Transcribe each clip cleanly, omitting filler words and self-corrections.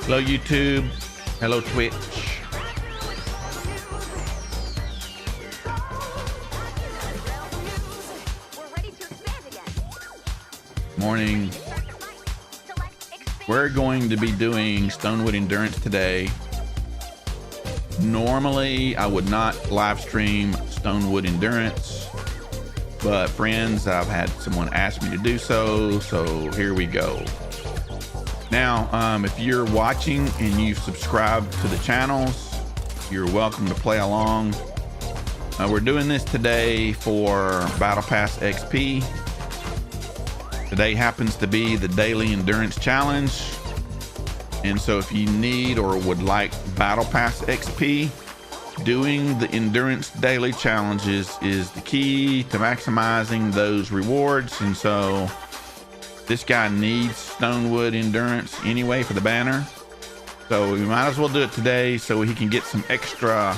Hello YouTube. Hello Twitch. Morning. We're going to be doing Stoneweird Endurance today. Normally I would not live stream Stoneweird Endurance, but friends, I've had someone ask me to do so, so here we go. Now, if you're watching and you've subscribed to the channels, you're welcome to play along. We're doing this today for Battle Pass XP. Today happens to be the daily endurance challenge. And so if you need or would like Battle Pass XP, doing the endurance daily challenges is the key to maximizing those rewards. And so this guy needs Stoneweird Endurance anyway for the banner, so we might as well do it today so he can get some extra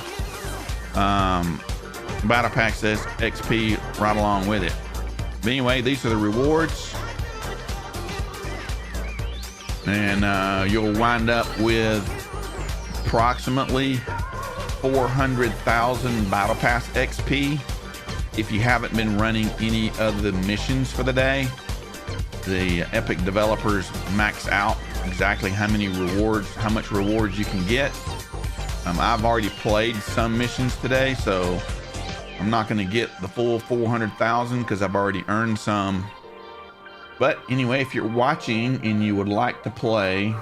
Battle Pass XP right along with it. But anyway, these are the rewards, and you'll wind up with approximately 400,000 Battle Pass XP if you haven't been running any of the missions for the day. The Epic developers max out exactly how much rewards you can get. I've already played some missions today, so I'm not going to get the full 400,000 because I've already earned some. But anyway, if you're watching and you would like to play,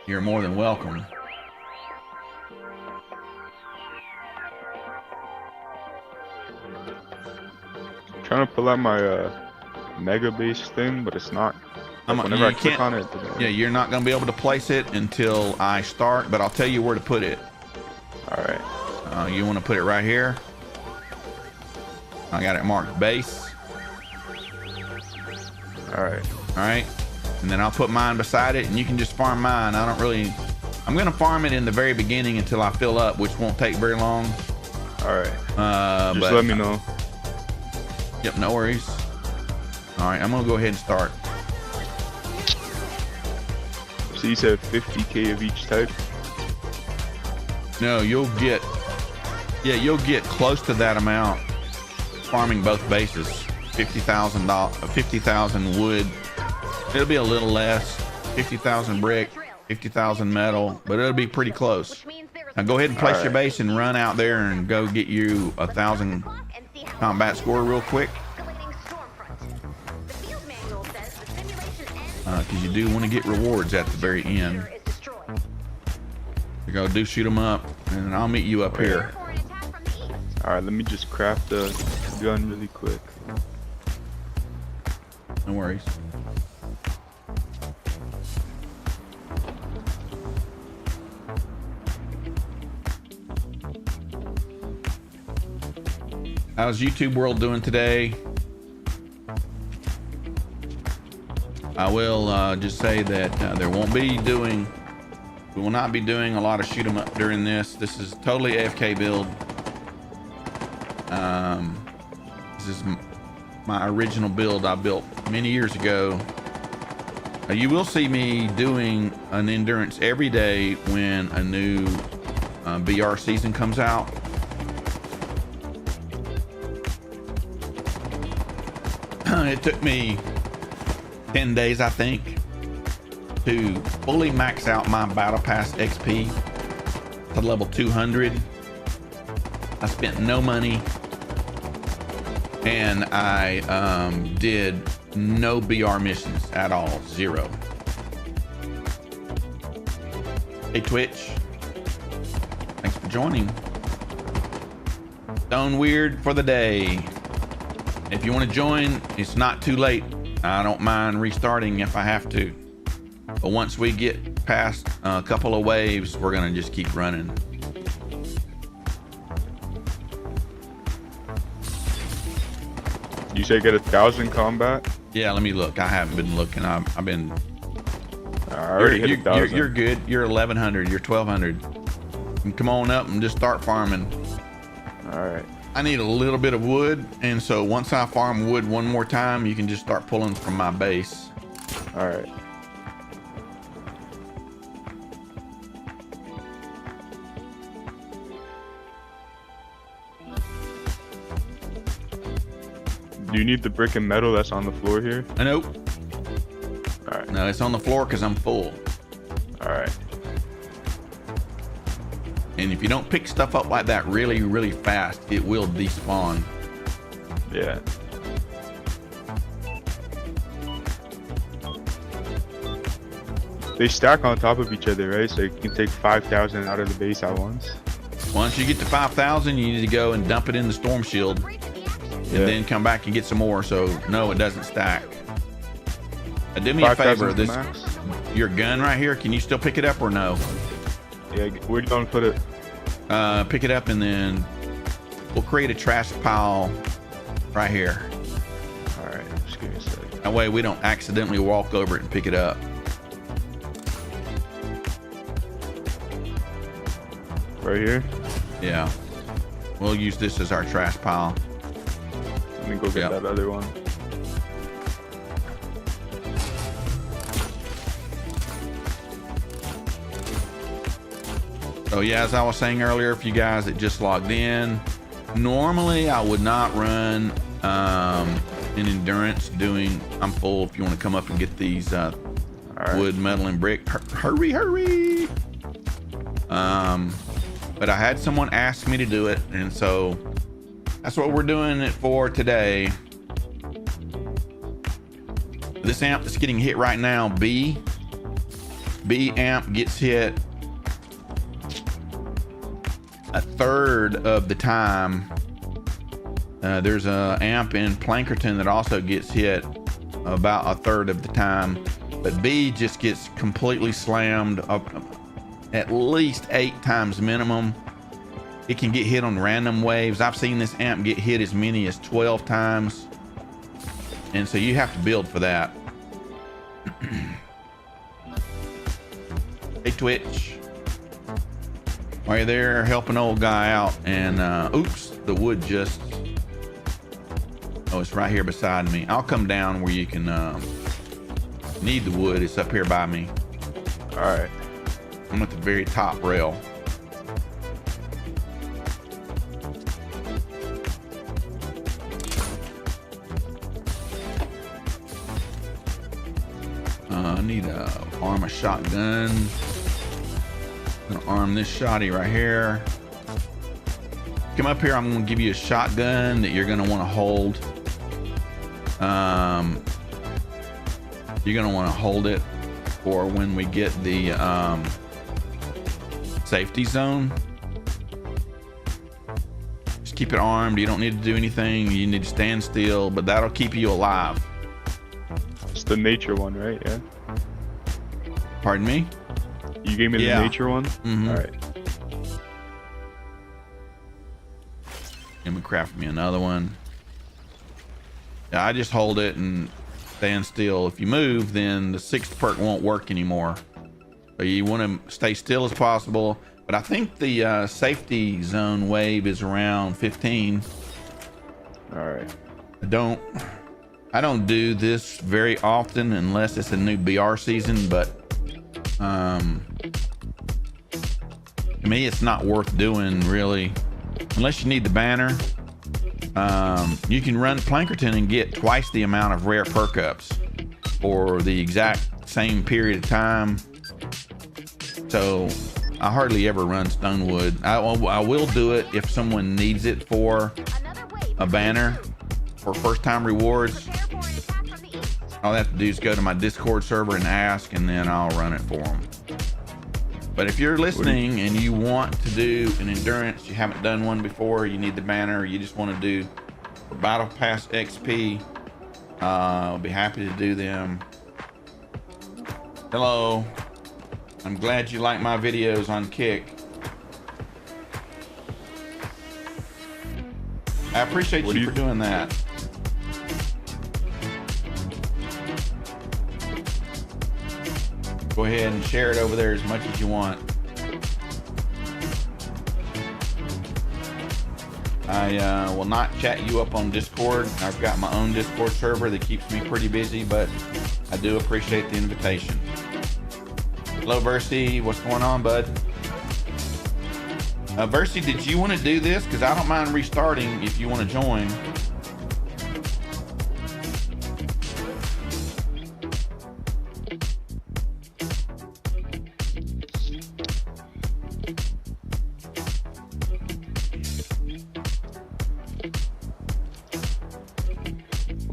you're more than welcome. I'm trying to pull out my mega base thing, but it's not. Whenever I click on it, yeah, you're not going to be able to place it until I start, but I'll tell you where to put it. All right. You want to put it right here. I got it marked base. All right. And then I'll put mine beside it, and you can just farm mine. I'm going to farm it in the very beginning until I fill up, which won't take very long. All right. Just let me know. Yep, no worries. All right, I'm gonna go ahead and start. So you said 50k of each type? No, you'll get close to that amount farming both bases. 50,000 wood. It'll be a little less. 50,000 brick, 50,000 metal, but it'll be pretty close. Now go ahead and place your base and run out there and go get you 1,000 combat score real quick. Because you do want to get rewards at the very end. You go, do shoot them up, and I'll meet you up here. All right, let me just craft a gun really quick. No worries. How's YouTube world doing today? I will just say that we will not be doing a lot of shoot 'em up during this. This is totally AFK build. This is my original build I built many years ago. You will see me doing an endurance every day when a new BR season comes out. It took me 10 days, I think, to fully max out my Battle Pass XP to level 200. I spent no money, and I did no BR missions at all. Zero. Hey Twitch, thanks for joining. Stoneweird for the day. If you want to join, it's not too late. I don't mind restarting if I have to, but once we get past a couple of waves, we're gonna just keep running. You say get 1,000 combat? Yeah, let me look. I haven't been looking. I've been. I already hit 1,000. You're good. You're 1,100. You're 1,200. And come on up and just start farming. All right. I need a little bit of wood, and so once I farm wood one more time, you can just start pulling from my base. All right. Do you need the brick and metal that's on the floor here? Nope. All right. No, it's on the floor because I'm full. All right. And if you don't pick stuff up like that really, really fast, it will despawn. Yeah. They stack on top of each other, right? So you can take 5,000 out of the base at once. Once you get to 5,000, you need to go and dump it in the storm shield. And then come back and get some more. So no, it doesn't stack. Do me a favor. This your gun right here. Can you still pick it up or no? Yeah. Where do you want to put it? Pick it up and then we'll create a trash pile right here. All right. Just give me a second. That way we don't accidentally walk over it and pick it up. Right here. Yeah. We'll use this as our trash pile. Let me go get that other one. So yeah, as I was saying earlier, if you guys that just logged in, normally I would not run an endurance doing, I'm full. If you want to come up and get these wood, metal, and brick, hurry. But I had someone ask me to do it, and so that's what we're doing it for today. This amp that's getting hit right now, B amp gets hit a third of the time. There's a amp in Plankerton that also gets hit about a third of the time, but B just gets completely slammed up at least 8 times minimum. It can get hit on random waves. I've seen this amp get hit as many as 12 times. And so you have to build for that. Hey, Twitch. While you're there helping old guy out, and oops, the wood just, oh, it's right here beside me. I'll come down where you can need the wood. It's up here by me. All right. I'm at the very top rail. I need to arm a shotgun. I'm gonna arm this shotty right here. Come up here, I'm gonna give you a shotgun that you're gonna want to hold. You're gonna want to hold it for when we get the safety zone. Just keep it armed. You don't need to do anything. You need to stand still, but that'll keep you alive. It's the nature one, right? Yeah. Pardon me? You gave me the nature one? Mm-hmm. All right. Let me craft me another one. Yeah, I just hold it and stand still. If you move, then the 6th perk won't work anymore. So you want to stay still as possible. But I think the safety zone wave is around 15. All right. I don't do this very often unless it's a new BR season, but to me it's not worth doing really unless you need the banner. You can run Plankerton and get twice the amount of rare perk ups for the exact same period of time. So I hardly ever run Stonewood. I will do it if someone needs it for a banner for first time rewards. All they have to do is go to my Discord server and ask, and then I'll run it for them. But if you're listening and you want to do an endurance, you haven't done one before, you need the banner, or you just want to do Battle Pass XP, I'll be happy to do them. Hello. I'm glad you like my videos on Kick. I appreciate you for doing that. Go ahead and share it over there as much as you want. I will not chat you up on Discord. I've got my own Discord server that keeps me pretty busy, but I do appreciate the invitation. Hello, Versy. What's going on, bud? Versy, did you want to do this? Because I don't mind restarting if you want to join.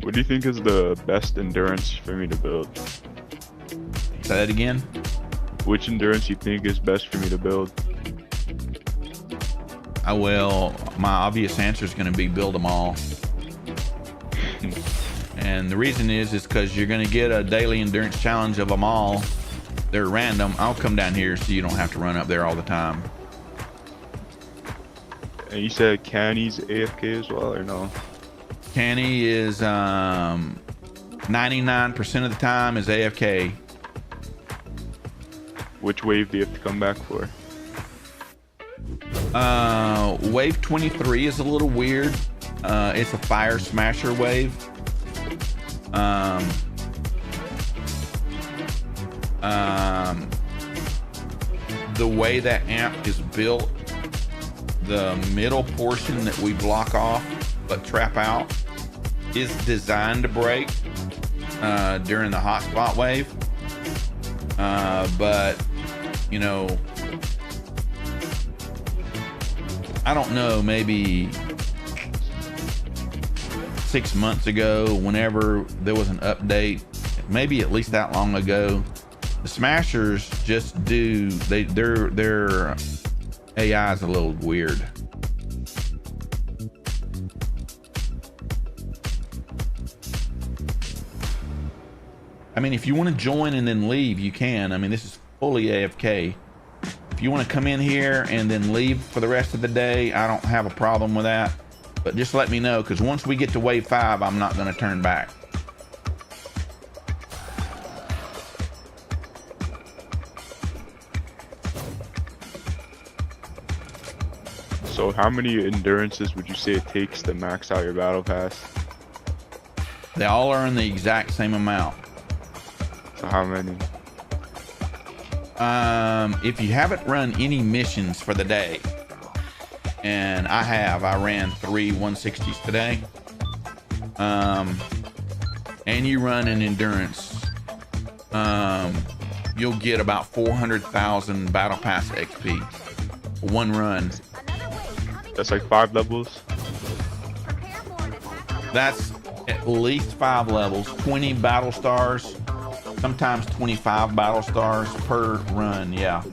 What do you think is the best endurance for me to build? Say that again? Which endurance you think is best for me to build? My obvious answer is going to be build them all. And the reason is because you're going to get a daily endurance challenge of them all. They're random. I'll come down here so you don't have to run up there all the time. And you said Canny's AFK as well, or no? Canny is 99% of the time is AFK. Which wave do you have to come back for? Wave 23 is a little weird. It's a fire smasher wave. The way that amp is built, the middle portion that we block off but trap out is designed to break during the hotspot wave. But you know, I don't know, maybe 6 months ago, whenever there was an update, maybe at least that long ago, the smashers just do, their AI is a little weird. I mean, if you want to join and then leave, you can. I mean, this is fully AFK. If you want to come in here and then leave for the rest of the day, I don't have a problem with that. But just let me know, because once we get to wave 5, I'm not going to turn back. So how many endurances would you say it takes to max out your battle pass? They all are in the exact same amount. So how many? If you haven't run any missions for the day, and I ran 3 160s today, and you run an endurance, you'll get about 400,000 battle pass XP. One run. That's like 5 levels? That's at least 5 levels, 20 battle stars, sometimes 25 battle stars per run, yeah.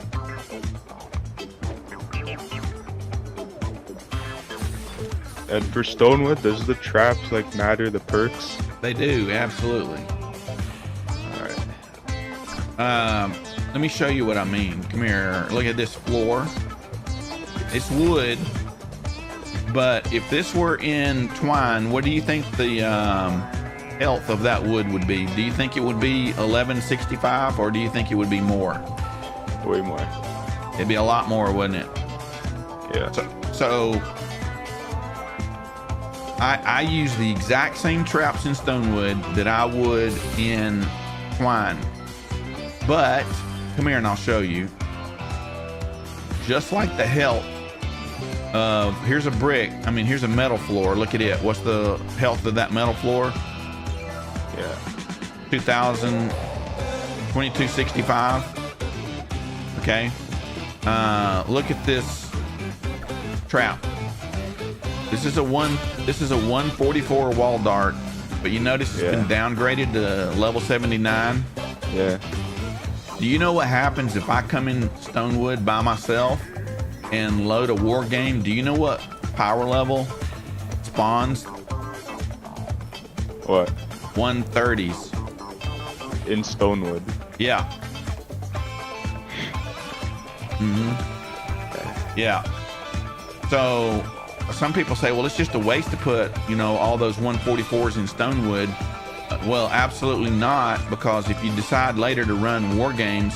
And for Stoneweird, does the traps like matter, the perks? They do, absolutely. Alright. Let me show you what I mean. Come here, look at this floor. It's wood, but if this were in twine, what do you think the health of that wood would be? Do you think it would be 1165, or do you think it would be more? Way more. It'd be a lot more, wouldn't it? Yeah. So I use the exact same traps in Stoneweird that I would in twine. But come here and I'll show you. Just like the health of, here's a brick, I mean, here's a metal floor. Look at it. What's the health of that metal floor? Yeah. 2265. Okay. Look at this trap. This is a 144 wall dart, but you notice it's been downgraded to level 79. Yeah. Do you know what happens if I come in Stoneweird by myself and load a war game? Do you know what power level spawns? What? 130s. In Stoneweird. Yeah. Yeah. So some people say, well, it's just a waste to put, you know, all those 144s in Stoneweird. Well, absolutely not, because if you decide later to run war games,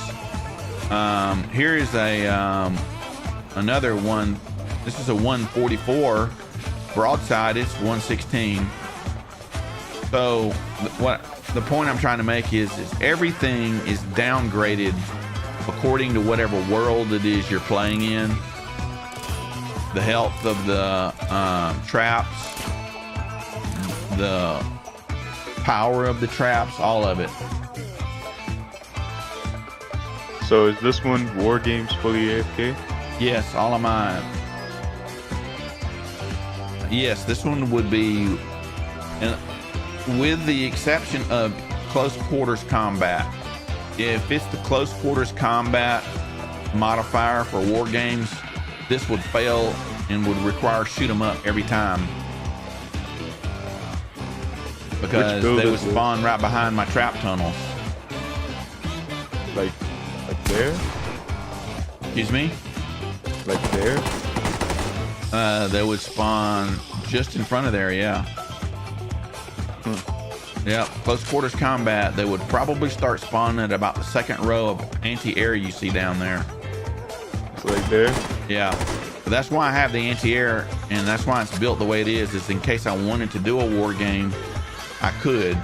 here is a another one. This is a 144 broadside. It's 116. So what the point I'm trying to make is everything is downgraded according to whatever world it is you're playing in. The health of the traps, the power of the traps, all of it. So is this one war games fully AFK? Yes, all of mine. Yes, this one would be, and with the exception of close quarters combat. If it's the close quarters combat modifier for war games, this would fail and would require shoot 'em up every time, because they would spawn right behind my trap tunnels. Like there? Excuse me? Like there? They would spawn just in front of there, yeah. Yeah, close quarters combat, they would probably start spawning at about the second row of anti-air you see down there. Right there? Yeah, but that's why I have the anti-air, and that's why it's built the way it is in case I wanted to do a war game, I could.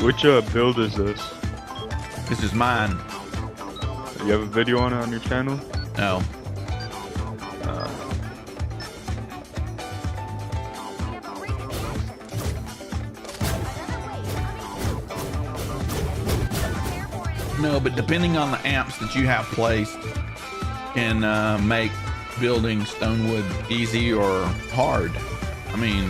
Which build is this? This is mine. You have a video on it on your channel? No. No, but depending on the amps that you have placed can make building Stonewood easy or hard. I mean,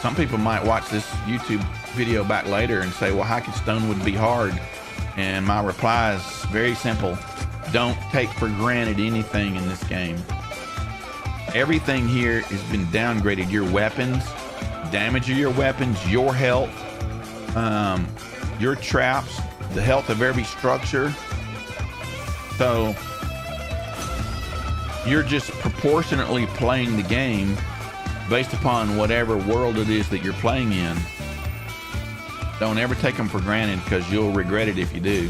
some people might watch this YouTube video back later and say, well, how can Stonewood be hard? And my reply is very simple. Don't take for granted anything in this game. Everything here has been downgraded. Your weapons, damage of your weapons, your health, your traps, the health of every structure. So you're just proportionately playing the game based upon whatever world it is that you're playing in. Don't ever take them for granted, because you'll regret it if you do.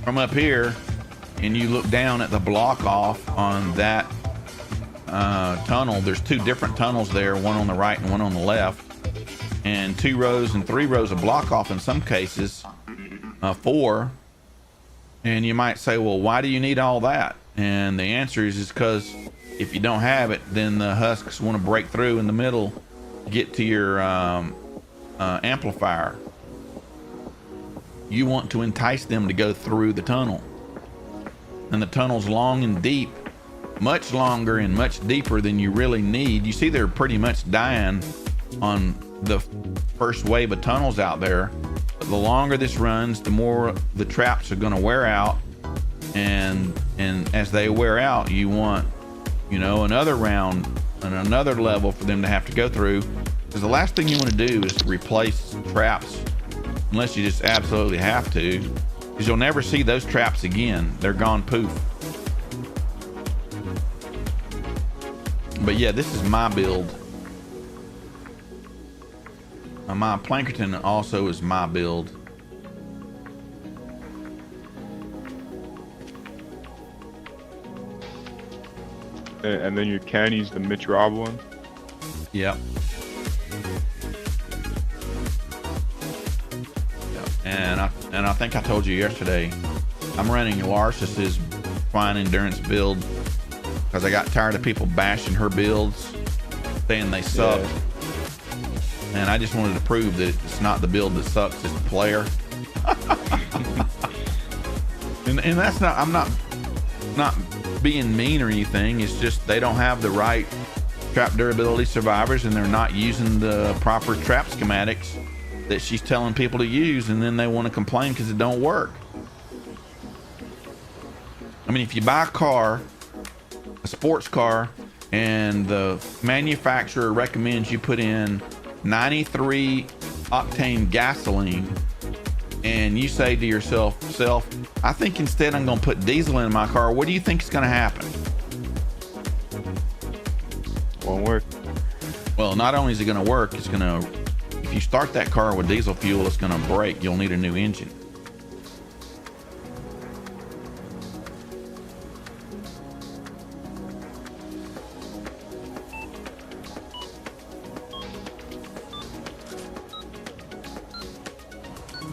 From up here, and you look down at the block off on that tunnel, there's two different tunnels there, one on the right and one on the left, and 2 rows and 3 rows of block off in some cases, 4. And you might say, well, why do you need all that? And the answer is because if you don't have it, then the husks want to break through in the middle, get to your amplifier. You want to entice them to go through the tunnel. And the tunnel's long and deep, much longer and much deeper than you really need. You see they're pretty much dying on the first wave of tunnels out there. But the longer this runs, the more the traps are going to wear out, and as they wear out, you want, you know, another round and another level for them to have to go through, because the last thing you want to do is replace traps unless you just absolutely have to, because you'll never see those traps again. They're gone poof. But yeah, this is my build. My Plankerton also is my build. And then your canny's the Mitch Robb one? Yep. And I think I told you yesterday, I'm running Larsis's fine endurance build because I got tired of people bashing her builds, saying they suck. Yeah. And I just wanted to prove that it's not the build that sucks, it's the player. and that's not, I'm not being mean or anything. It's just they don't have the right trap durability survivors, and they're not using the proper trap schematics that she's telling people to use, and then they want to complain because it don't work. I mean, if you buy a car, a sports car, and the manufacturer recommends you put in 93 octane gasoline, and you say to yourself, I think instead I'm going to put diesel in my car, what do you think is going to happen? Won't work. Well, not only is it going to work, it's going to, if you start that car with diesel fuel, it's going to break. You'll need a new engine.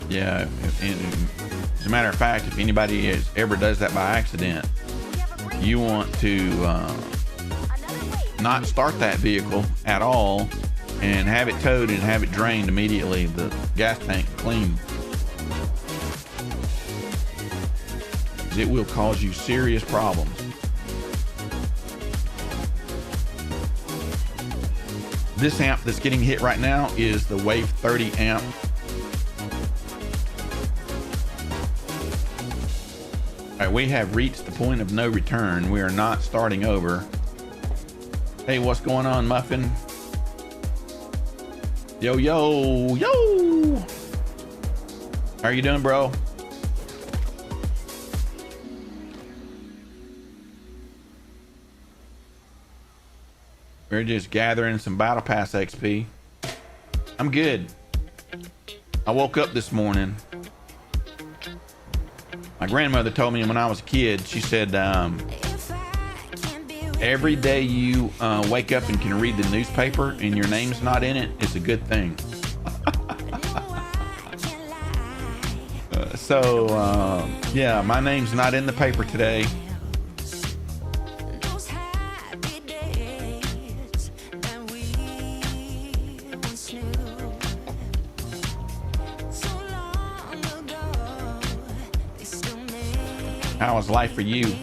Yeah, as a matter of fact, if anybody ever does that by accident, you want to not start that vehicle at all and have it towed and have it drained immediately, the gas tank clean. It will cause you serious problems. This amp that's getting hit right now is the Wave 30 amp. All right, we have reached the point of no return. We are not starting over. Hey, what's going on, Muffin? Yo, yo, yo. How are you doing, bro? We're just gathering some Battle Pass XP. I'm good. I woke up this morning. My grandmother told me when I was a kid, she said, every day you wake up and can read the newspaper and your name's not in it, it's a good thing. Yeah, my name's not in the paper today. How was life for you?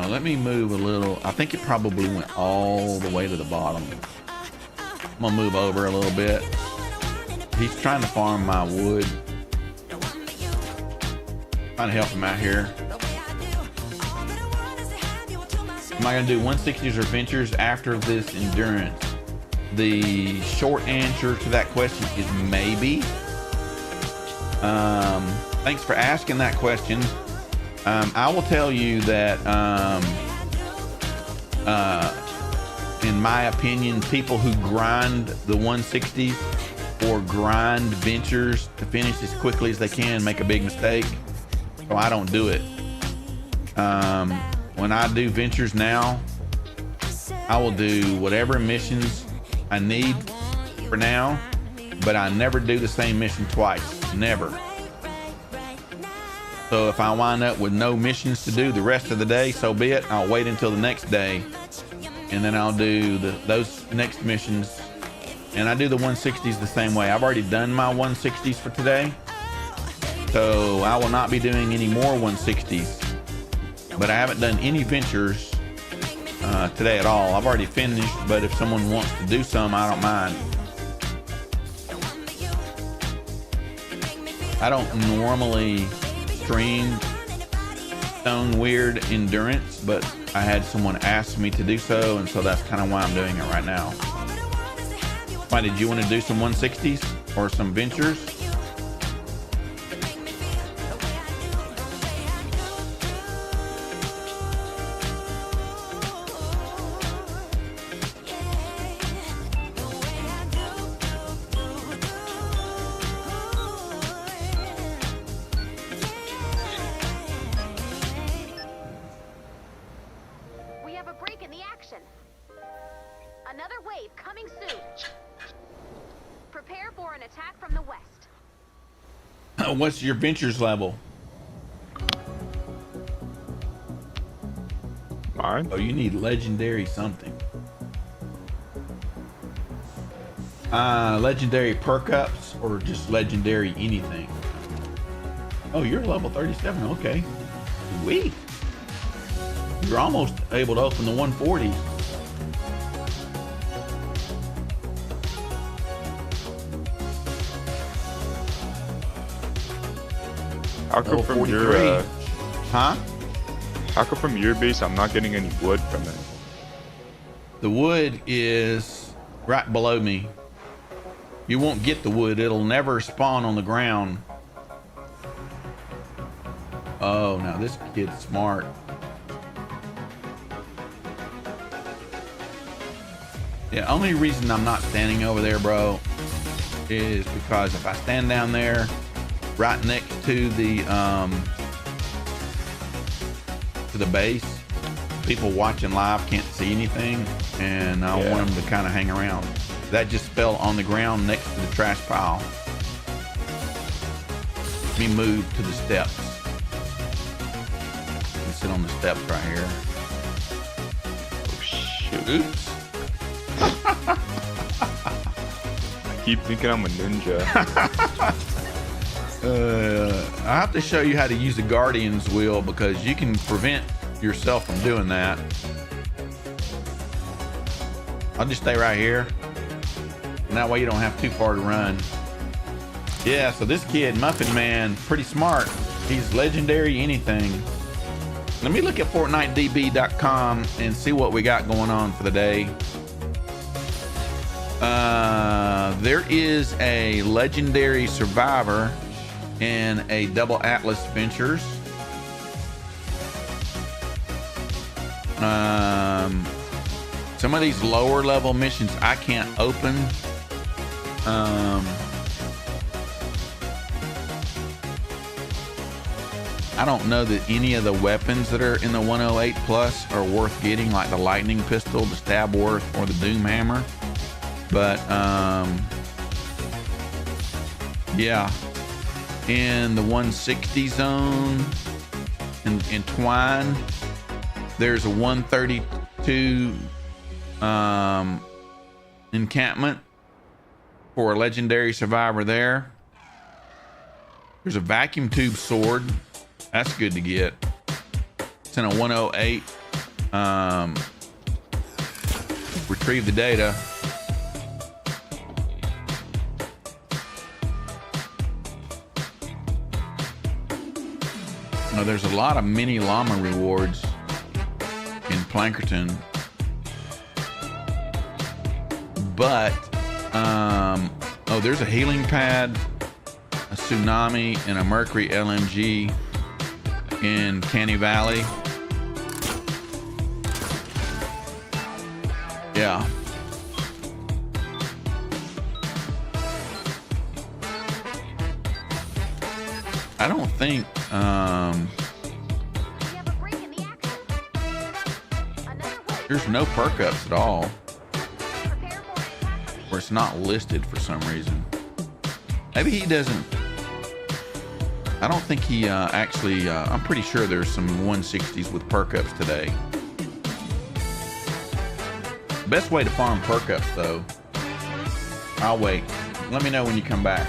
Let me move a little. I think it probably went all the way to the bottom. I'm gonna move over a little bit. He's trying to farm my wood. Trying to help him out here. Am I gonna do 160s or ventures after this endurance? The short answer to that question is maybe. Thanks for asking that question. I will tell you that in my opinion, people who grind the 160s or grind ventures to finish as quickly as they can make a big mistake. So I don't do it. When I do ventures now, I will do whatever missions I need for now, but I never do the same mission twice. Never. So if I wind up with no missions to do the rest of the day, so be it. I'll wait until the next day, and then I'll do those next missions. And I do the 160s the same way. I've already done my 160s for today, so I will not be doing any more 160s. But I haven't done any ventures today at all. I've already finished, but if someone wants to do some, I don't mind. I don't normally stream Stoneweird endurance, but I had someone ask me to do so, and so that's kind of why I'm doing it right now. Why, did you want to do some 160s or some ventures? Another wave coming soon. Prepare for an attack from the west. What's your ventures level? Mine? Oh, you need legendary something. Legendary perk ups or just legendary anything? Oh, you're level 37. Okay. Sweet. You're almost able to open the 140s. How come from your How come from your base I'm not getting any wood from it? The wood is right below me. You won't get the wood. It'll never spawn on the ground. Oh, now this kid's smart. The only reason I'm not standing over there, bro, is because if I stand down there right next to the base, people watching live can't see anything, and I want them to kind of hang around. That just fell on the ground next to the trash pile. Let me move to the steps. Let me sit on the steps right here. Oh, Shoot. Oops. I keep thinking I'm a ninja. I have to show you how to use the Guardian's wheel because you can prevent yourself from doing that. I'll just stay right here. And that way you don't have too far to run. Yeah, so this kid, Muffin Man, pretty smart. He's legendary anything. Let me look at FortniteDB.com and see what we got going on for the day. There is a legendary survivor and a double Atlas Ventures. Some of these lower level missions I can't open. I don't know that any of the weapons that are in the 108 plus are worth getting, like the lightning pistol, the stab worth, or the doom hammer. But yeah, in the 160 zone in Twine, there's a 132 encampment for a legendary survivor there. There's a vacuum tube sword. That's good to get. It's in a 108. Retrieve the data. Now, there's a lot of mini llama rewards in Plankerton. But, oh, there's a healing pad, a tsunami, and a Mercury LMG in Canny Valley. Yeah. I don't think there's no perk ups at all, or it's not listed for some reason. Maybe he doesn't. I don't think he actually, I'm pretty sure there's some 160s with perk ups today. Best way to farm perk ups though. I'll wait. Let me know when you come back.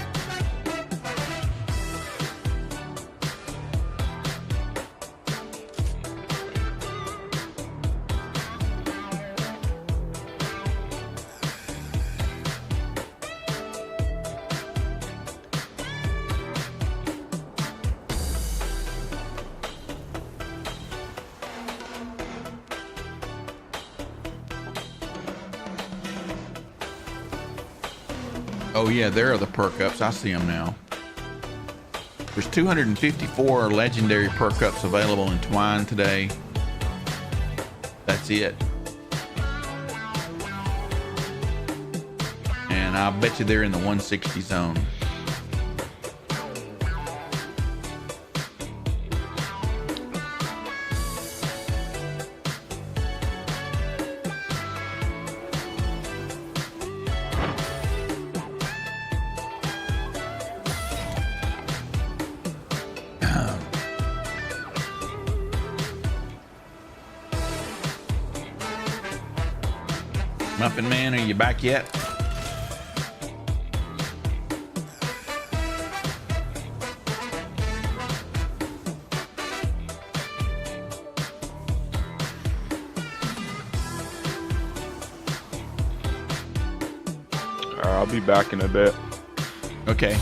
Oh yeah, there are the perk ups. I see them now. There's 254 legendary perk ups available in Twine today. That's it. And I bet you they're in the 160 zone. Muffin Man, are you back yet? I'll be back in a bit. Okay.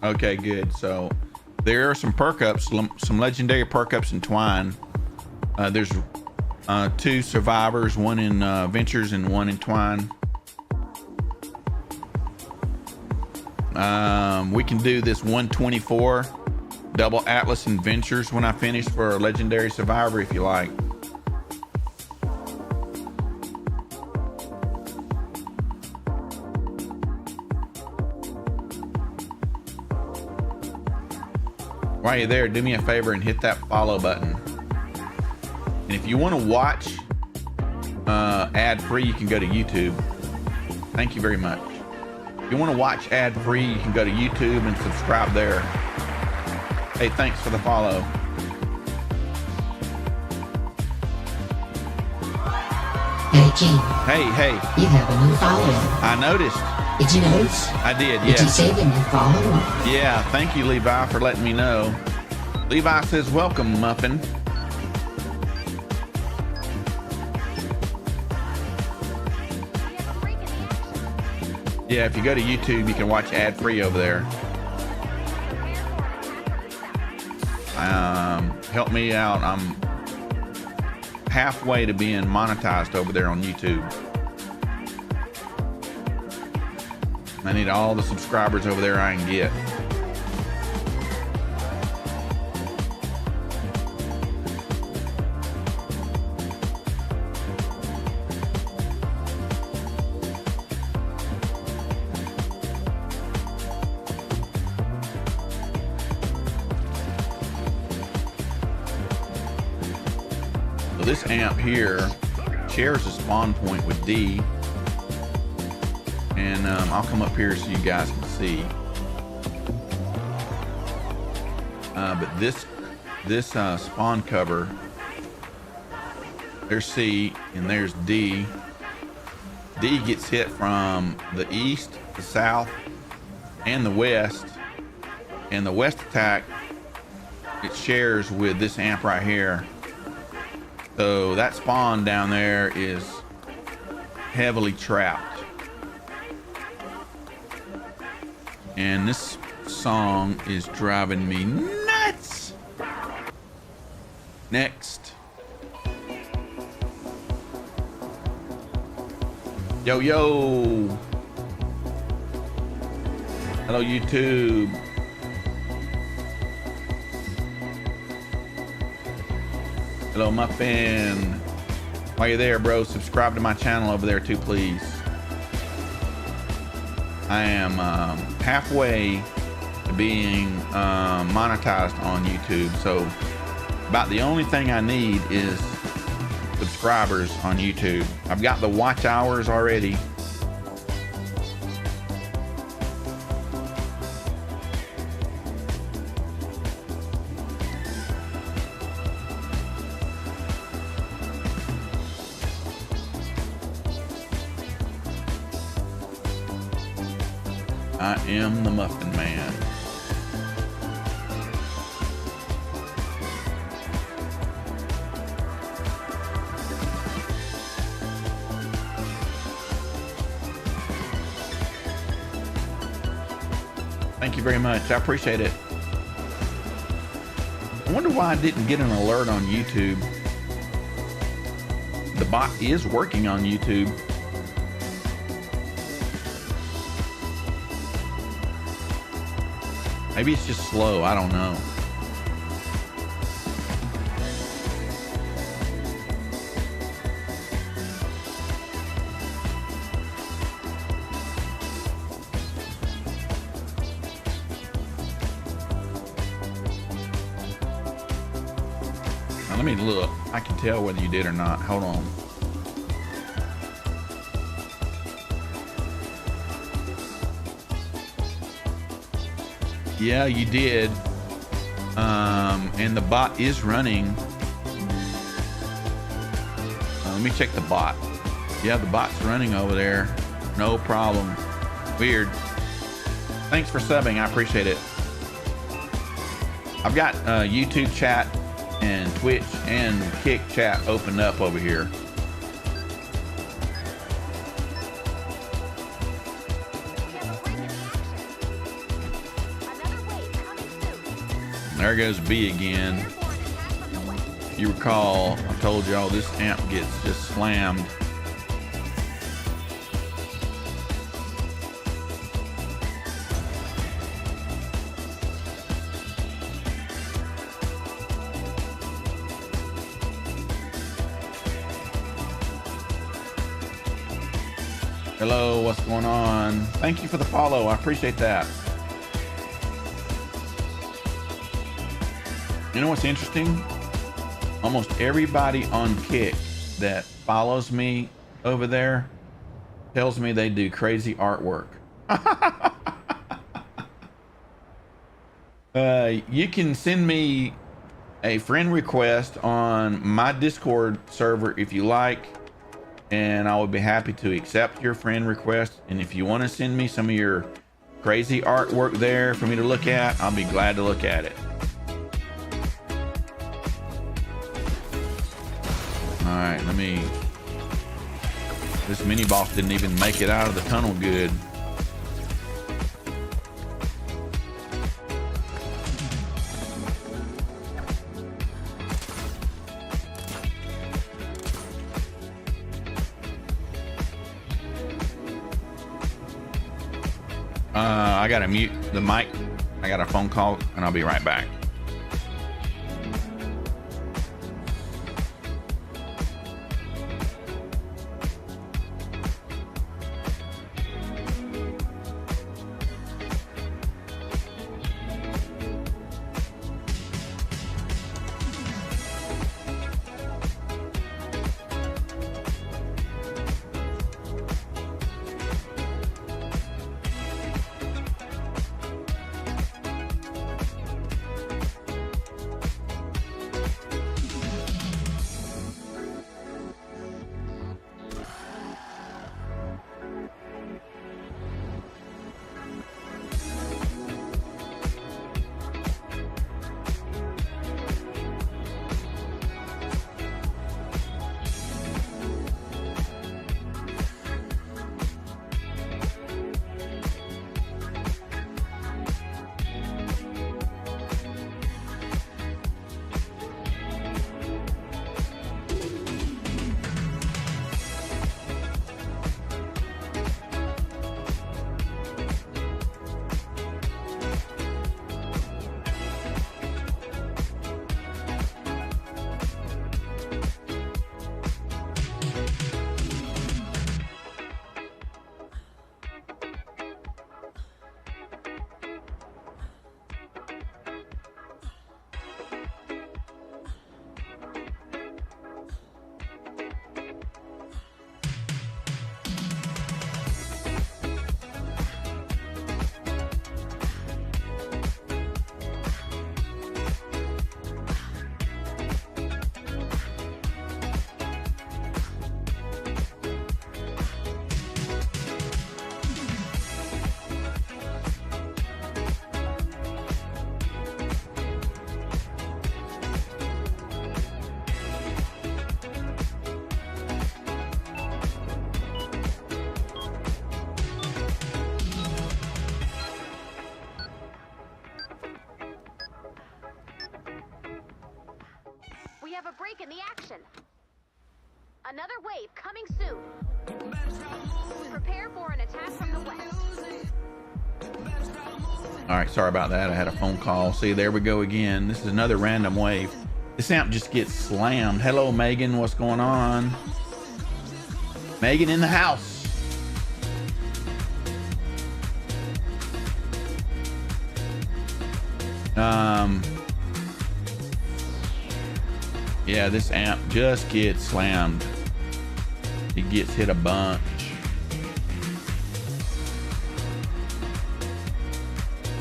Okay, good. So there are some perk ups, some legendary perk ups in Twine. There's 2 survivors, one in Ventures and one in Twine. We can do this 124 double Atlas Adventures when I finish for Legendary Survivor if you like. While you're there, do me a favor and hit that follow button. And if you want to watch ad-free, you can go to YouTube. Thank you very much. If you want to watch ad-free, you can go to YouTube and subscribe there. Hey, thanks for the follow. Hey, King. Hey. You have a new follower. I noticed. Did you notice? I did, Did you say the new follower? Yeah, thank you, Levi, for letting me know. Levi says, welcome, Muffin. Yeah, if you go to YouTube, you can watch ad-free over there. Help me out. I'm halfway to being monetized over there on YouTube. I need all the subscribers over there I can get. So this amp here shares a spawn point with D. And I'll come up here so you guys can see. But this spawn cover, there's C and there's D. D gets hit from the east, the south, and the west. And the west attack, it shares with this amp right here. So that spawn down there is heavily trapped. And this song is driving me nuts. Next. Yo. Hello, YouTube. Hello, Muffin. While you're there, bro, subscribe to my channel over there too, please. I am halfway to being monetized on YouTube, so about the only thing I need is subscribers on YouTube. I've got the watch hours already. I am the Muffin Man. Thank you very much. I appreciate it. I wonder why I didn't get an alert on YouTube. The bot is working on YouTube. Maybe it's just slow. I don't know. Now let me look. I can tell whether you did or not. Hold on. Yeah, you did. And the bot is running. Let me check the bot. Yeah, the bot's running over there. No problem. Weird. Thanks for subbing. I appreciate it. I've got YouTube chat and Twitch and Kick chat opened up over here. There goes B again. You recall, I told y'all this amp gets just slammed. Hello, what's going on? Thank you for the follow. I appreciate that. You know what's interesting? Almost everybody on Kick that follows me over there tells me they do crazy artwork. You can send me a friend request on my Discord server if you like, and I would be happy to accept your friend request. And if you want to send me some of your crazy artwork there for me to look at, I'll be glad to look at it. All right, this mini boss didn't even make it out of the tunnel good. I gotta mute the mic. I got a phone call and I'll be right back. break in the action. Another wave coming soon. Prepare for an attack from the west. All right, sorry about that. I had a phone call. See, there we go again. This is another random wave. This amp just gets slammed. Hello, Megan. What's going on? Megan in the house. Yeah, this amp just gets slammed. It gets hit a bunch.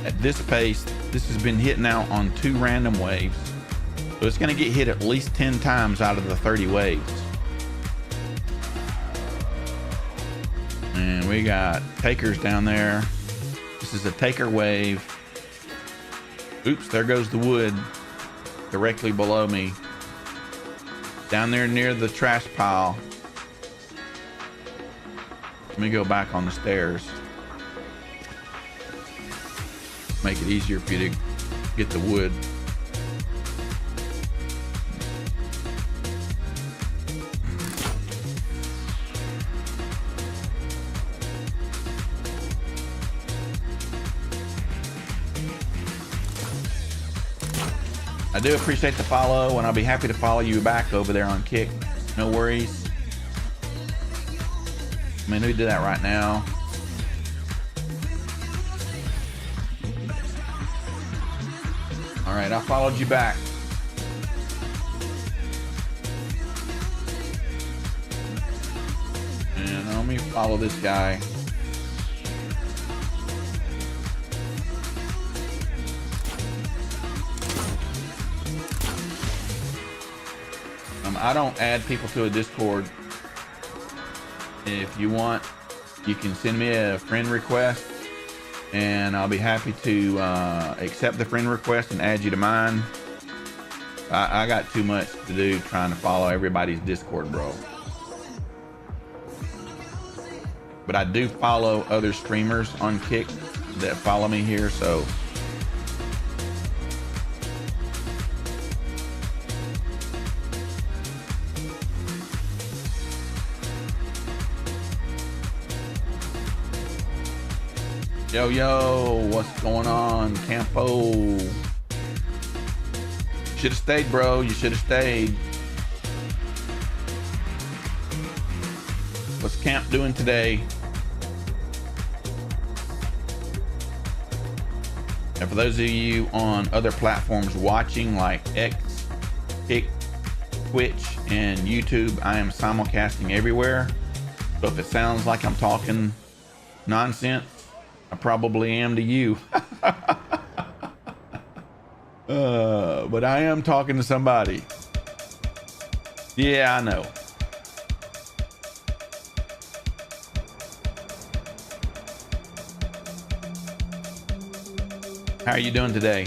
At this pace, this has been hitting out on 2 random waves. So it's gonna get hit at least 10 times out of the 30 waves. And we got takers down there. This is a taker wave. Oops, there goes the wood directly below me. Down there near the trash pile. Let me go back on the stairs. Make it easier for you to get the wood. I do appreciate the follow, and I'll be happy to follow you back over there on Kick. No worries. I mean, we do that right now. All right, I followed you back. And let me follow this guy. I don't add people to a Discord. If you want, you can send me a friend request and I'll be happy to accept the friend request and add you to mine. I got too much to do trying to follow everybody's Discord, bro. But I do follow other streamers on Kick that follow me here, so yo, what's going on, Campo? Should have stayed, bro. You should have stayed. What's Camp doing today? And for those of you on other platforms watching like X, Kick, Twitch, and YouTube, I am simulcasting everywhere. So if it sounds like I'm talking nonsense, I probably am to you. But I am talking to somebody. Yeah, I know. How are you doing today?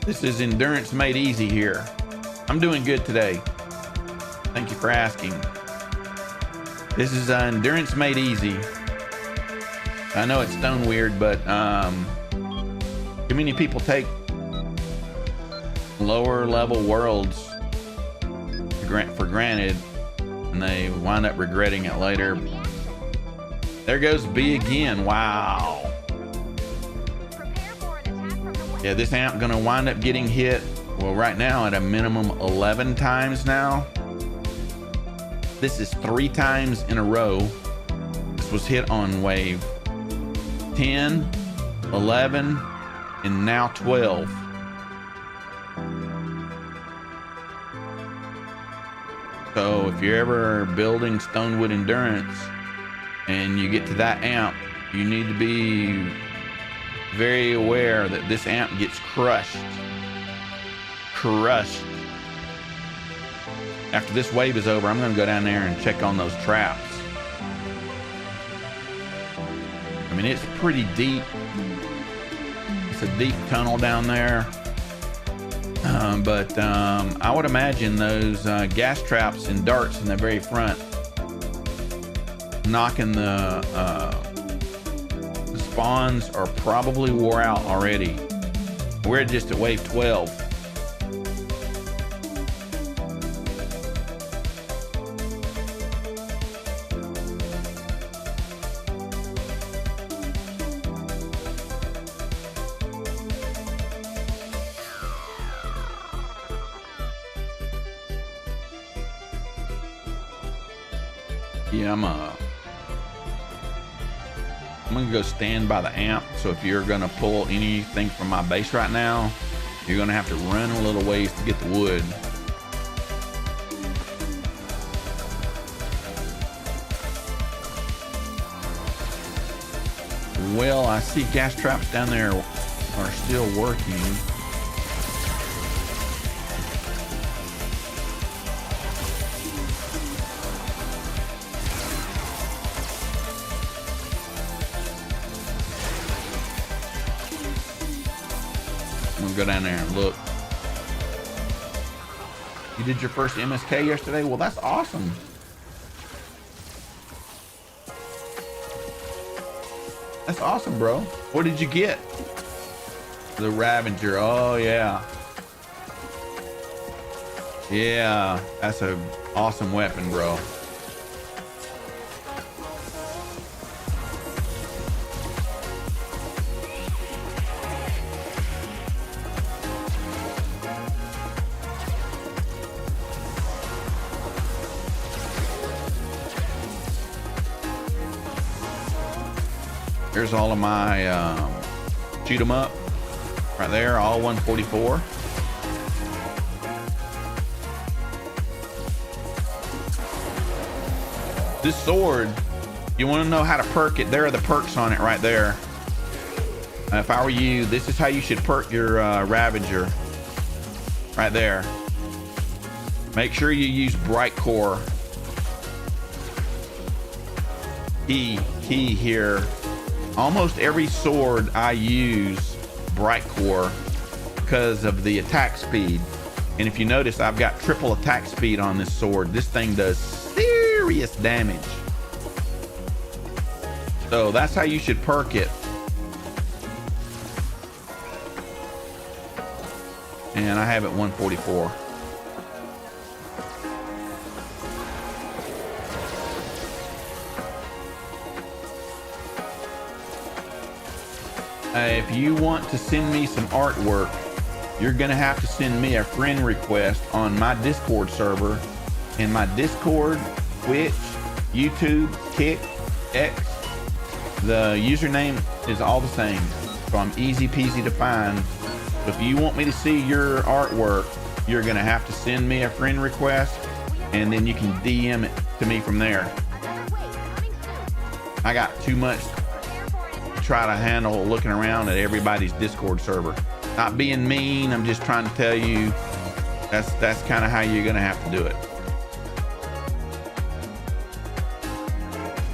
This is Endurance Made Easy here. I'm doing good today. Thank you for asking. This is Endurance Made Easy. I know it's Stoneweird, but too many people take lower level worlds for granted, and they wind up regretting it later. There goes B again. Wow. Yeah, this amp gonna wind up getting hit. Well, right now at a minimum 11 times now. This is 3 times in a row. This was hit on wave 10, 11, and now 12. So if you're ever building Stonewood Endurance and you get to that amp, you need to be very aware that this amp gets crushed. After this wave is over, I'm going to go down there and check on those traps. I mean, it's pretty deep. It's a deep tunnel down there. But I would imagine those gas traps and darts in the very front knocking the spawns are probably wore out already. We're just at wave 12. Yeah, I'm gonna go stand by the amp. So if you're gonna pull anything from my base right now, you're gonna have to run a little ways to get the wood. Well, I see gas traps down there are still working. Go down there and look. You did your first MSK yesterday? Well, that's awesome. That's awesome, bro. What did you get? The Ravager. Oh yeah. Yeah, that's an awesome weapon, bro. Here's all of my shoot 'em up right there, all 144. This sword, you want to know how to perk it. There are the perks on it right there. If I were you, this is how you should perk your Ravager right there. Make sure you use Bright Core. Key here. Almost every sword I use Bright Core because of the attack speed. And if you notice, I've got triple attack speed on this sword. This thing does serious damage. So that's how you should perk it. And I have it 144. If you want to send me some artwork, you're gonna have to send me a friend request on my Discord server. In my Discord, Twitch, YouTube, Kick, X, the username is all the same, so I'm easy peasy to find. If you want me to see your artwork, you're gonna have to send me a friend request, and then you can DM it to me from there. I got too much to try to handle looking around at everybody's Discord server. Not being mean, I'm just trying to tell you that's kind of how you're gonna have to do it.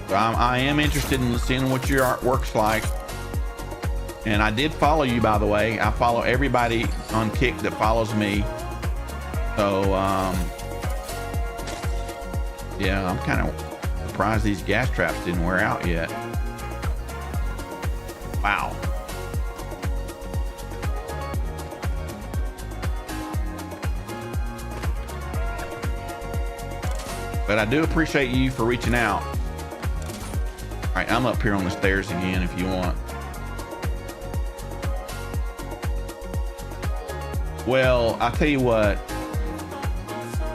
So I am interested in seeing what your artwork's like. And I did follow you, by the way. I follow everybody on Kick that follows me. So, yeah, I'm kind of surprised these gas traps didn't wear out yet. Wow. But I do appreciate you for reaching out. All right, I'm up here on the stairs again if you want. Well, I'll tell you what.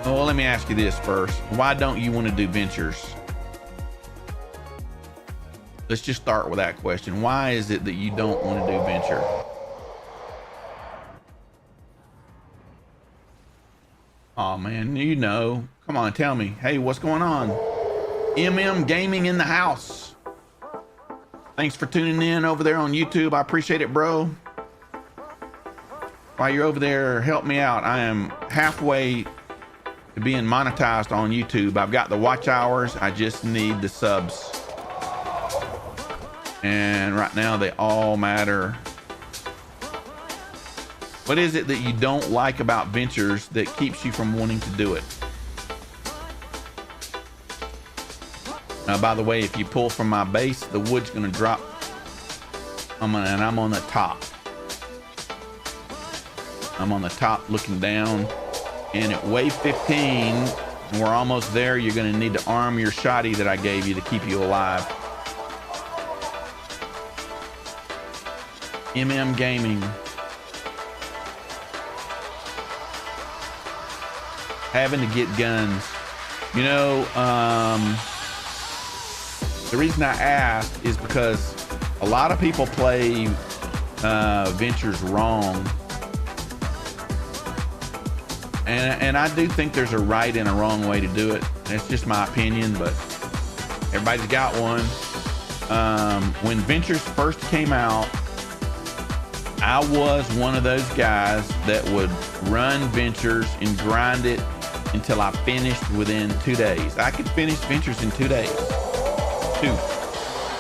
Well, let me ask you this first. Why don't you want to do ventures? Let's just start with that question. Why is it that you don't want to do venture? Oh man, you know. Come on, tell me. Hey, what's going on? MM Gaming in the house. Thanks for tuning in over there on YouTube. I appreciate it, bro. While you're over there, help me out. I am halfway to being monetized on YouTube. I've got the watch hours. I just need the subs. And right now they all matter. What is it that you don't like about ventures that keeps you from wanting to do it? Now, by the way, if you pull from my base, the wood's gonna drop. And I'm on the top. I'm on the top looking down. And at wave 15, and we're almost there, you're gonna need to arm your shotty that I gave you to keep you alive. MM Gaming. Having to get guns. You know, the reason I asked is because a lot of people play ventures wrong. And I do think there's a right and a wrong way to do it. That's just my opinion, but everybody's got one. When ventures first came out, I was one of those guys that would run ventures and grind it until I finished within 2 days. I could finish ventures in 2 days.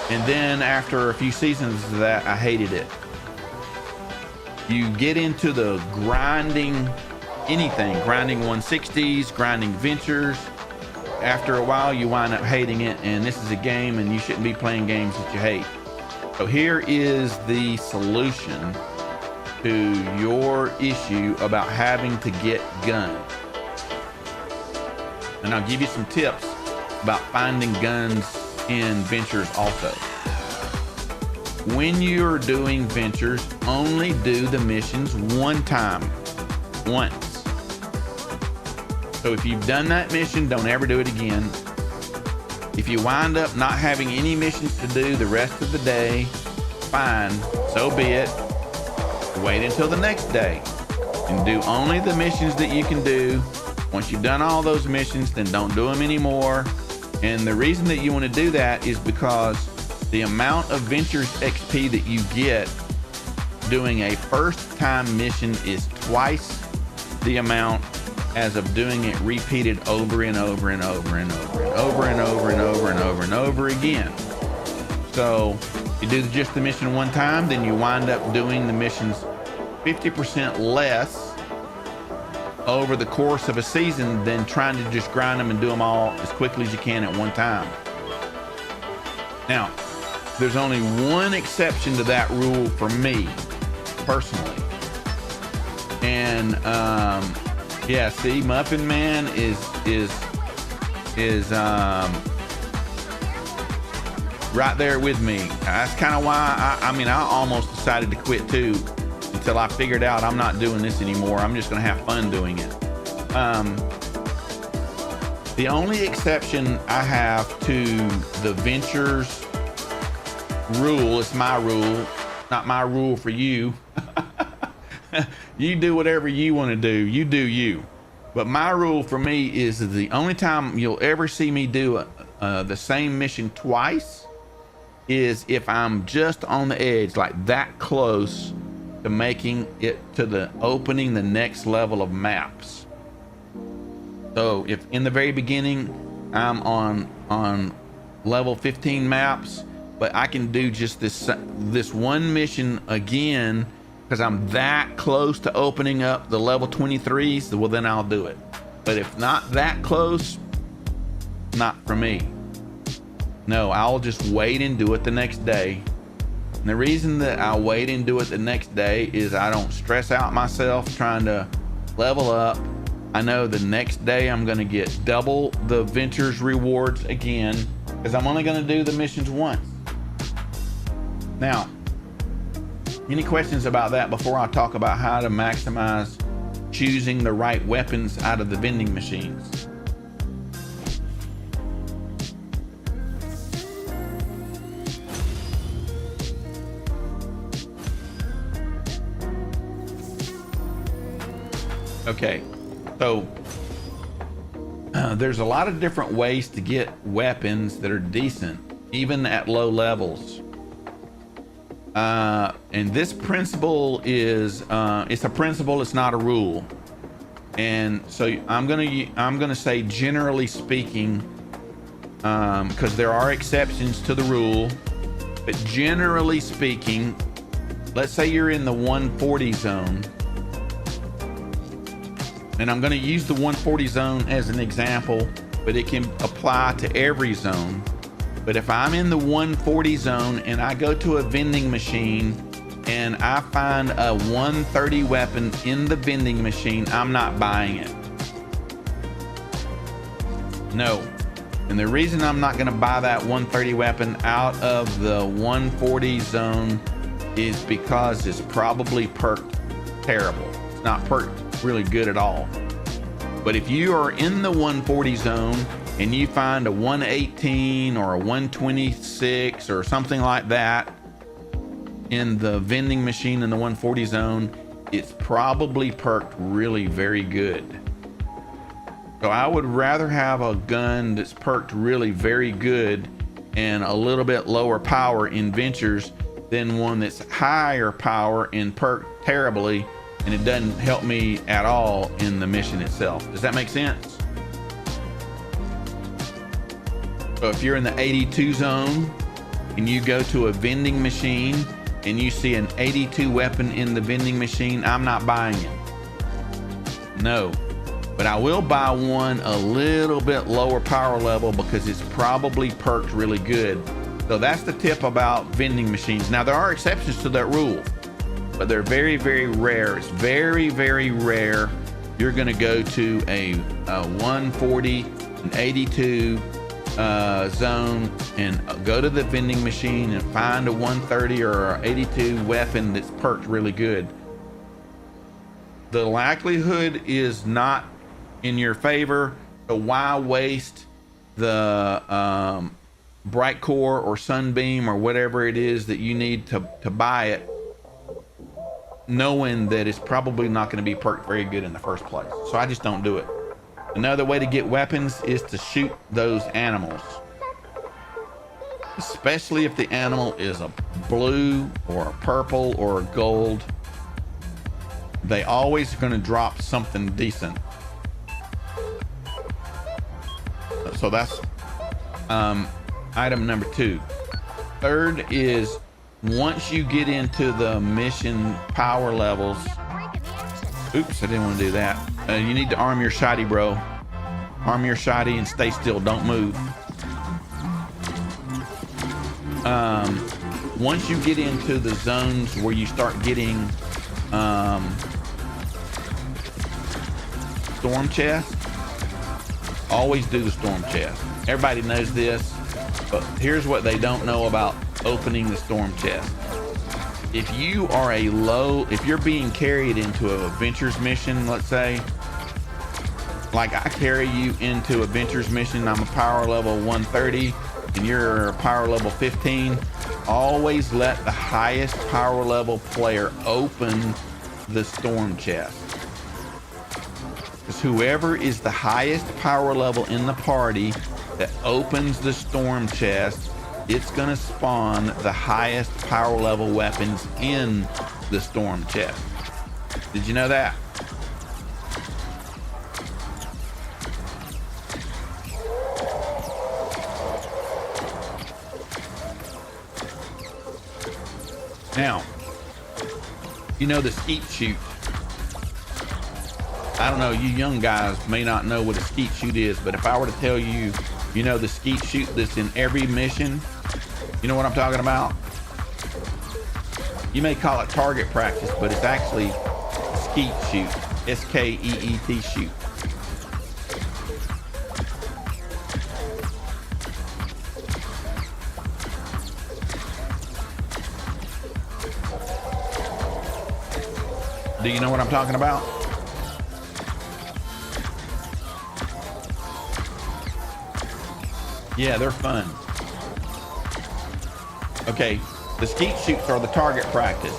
And then after a few seasons of that, I hated it. You get into the grinding anything, grinding 160s, grinding ventures. After a while, you wind up hating it, and this is a game, and you shouldn't be playing games that you hate. So here is the solution to your issue about having to get guns. And I'll give you some tips about finding guns in ventures also. When you're doing ventures, only do the missions one time, once. So if you've done that mission, don't ever do it again. If you wind up not having any missions to do the rest of the day, fine, so be it. Wait until the next day and do only the missions that you can do. Once you've done all those missions, then don't do them anymore. And the reason that you want to do that is because the amount of Ventures XP that you get doing a first time mission is twice the amount as of doing it repeated over and over and over and over and over and over and over and over and over again. So you do just the mission one time, then you wind up doing the missions 50% less over the course of a season than trying to just grind them and do them all as quickly as you can at one time. Now, there's only one exception to that rule for me personally. And yeah, see, Muffin Man is right there with me. That's kind of why I almost decided to quit too, until I figured out I'm not doing this anymore. I'm just gonna have fun doing it. The only exception I have to the Ventures rule, it's my rule, not my rule for you. You do whatever you want to do. You do you. But my rule for me is that the only time you'll ever see me do the same mission twice is if I'm just on the edge, like that close to making it to the opening the next level of maps. So if in the very beginning I'm on level 15 maps, but I can do just this one mission again because I'm that close to opening up the level 23s, well then I'll do it. But if not that close, not for me. No, I'll just wait and do it the next day. And the reason that I wait and do it the next day is I don't stress out myself trying to level up. I know the next day I'm gonna get double the Ventures rewards again because I'm only gonna do the missions once. Now, any questions about that before I talk about how to maximize choosing the right weapons out of the vending machines? Okay, so there's a lot of different ways to get weapons that are decent, even at low levels. And this principle is it's a principle, it's not a rule. And so I'm gonna say generally speaking, because there are exceptions to the rule, but generally speaking, let's say you're in the 140 zone, and I'm gonna use the 140 zone as an example, but it can apply to every zone. But if I'm in the 140 zone and I go to a vending machine and I find a 130 weapon in the vending machine, I'm not buying it. No. And the reason I'm not gonna buy that 130 weapon out of the 140 zone is because it's probably perked terrible. It's not perked really good at all. But if you are in the 140 zone and you find a 118 or a 126 or something like that in the vending machine in the 140 zone, it's probably perked really very good. So I would rather have a gun that's perked really very good and a little bit lower power in Ventures than one that's higher power and perked terribly and it doesn't help me at all in the mission itself. Does that make sense? So if you're in the 82 zone and you go to a vending machine and you see an 82 weapon in the vending machine, I'm not buying it. No, but I will buy one a little bit lower power level because it's probably perked really good. So that's the tip about vending machines. Now there are exceptions to that rule, but they're very, very rare. It's very, very rare you're gonna go to a 140, an 82 zone and go to the vending machine and find a 130 or a 82 weapon that's perked really good. The likelihood is not in your favor, so why waste the bright core or sunbeam or whatever it is that you need to buy it, knowing that it's probably not going to be perked very good in the first place. So I just don't do it. Another way to get weapons is to shoot those animals, especially if the animal is a blue or a purple or a gold. They always are going to drop something decent. So that's item number 2. Third is, once you get into the mission power levels, oops, I didn't want to do that. You need to arm your shotty, bro. Arm your shotty and stay still. Don't move. Once you get into the zones where you start getting storm chest, always do the storm chest. Everybody knows this, but here's what they don't know about opening the storm chest. If you are if you're being carried into a Ventures mission, let's say, like I carry you into a Ventures mission, I'm a power level 130 and you're power level 15, always let the highest power level player open the storm chest. Because whoever is the highest power level in the party that opens the storm chest, it's going to spawn the highest power level weapons in the storm chest. Did you know that? Now, you know the skeet shoot. I don't know, you young guys may not know what a skeet shoot is, but if I were to tell you, you know the skeet shoot that's in every mission, you know what I'm talking about? You may call it target practice, but it's actually skeet shoot. S-K-E-E-T shoot. Do you know what I'm talking about? Yeah, they're fun. Okay, the skeet shoots are the target practice.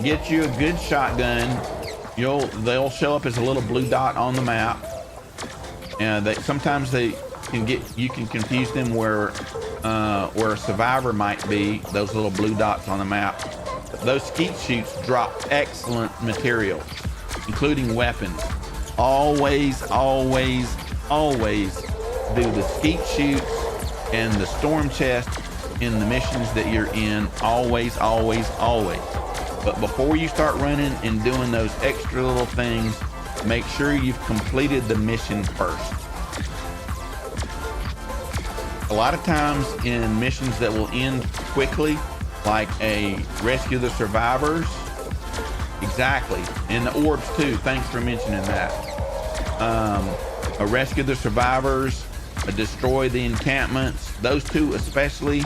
Get you a good shotgun. They'll show up as a little blue dot on the map, and sometimes you can confuse them where a survivor might be. Those little blue dots on the map. Those skeet shoots drop excellent material, including weapons. Always, always, always do the skeet shoots and the storm chest in the missions that you're in. Always, always, always. But before you start running and doing those extra little things, make sure you've completed the mission first. A lot of times in missions that will end quickly, like a rescue the survivors, exactly, and the orbs too, thanks for mentioning that. A rescue the survivors, a destroy the encampments, those two especially,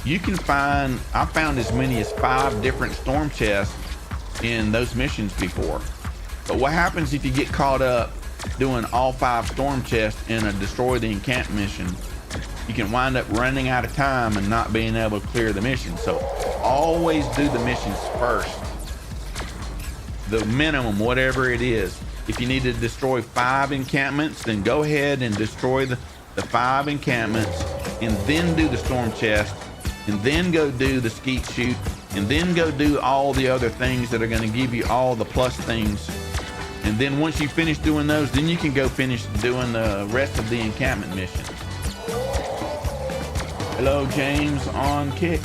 you can find, I found as many as 5 different storm chests in those missions before. But what happens if you get caught up doing all 5 storm chests in a destroy the encampment mission? You can wind up running out of time and not being able to clear the mission. So always do the missions first. The minimum, whatever it is. If you need to destroy 5 encampments, then go ahead and destroy the 5 encampments, and then do the storm chest, and then go do the skeet shoot, and then go do all the other things that are going to give you all the plus things. And then once you finish doing those, then you can go finish doing the rest of the encampment mission. Hello, James on Kick.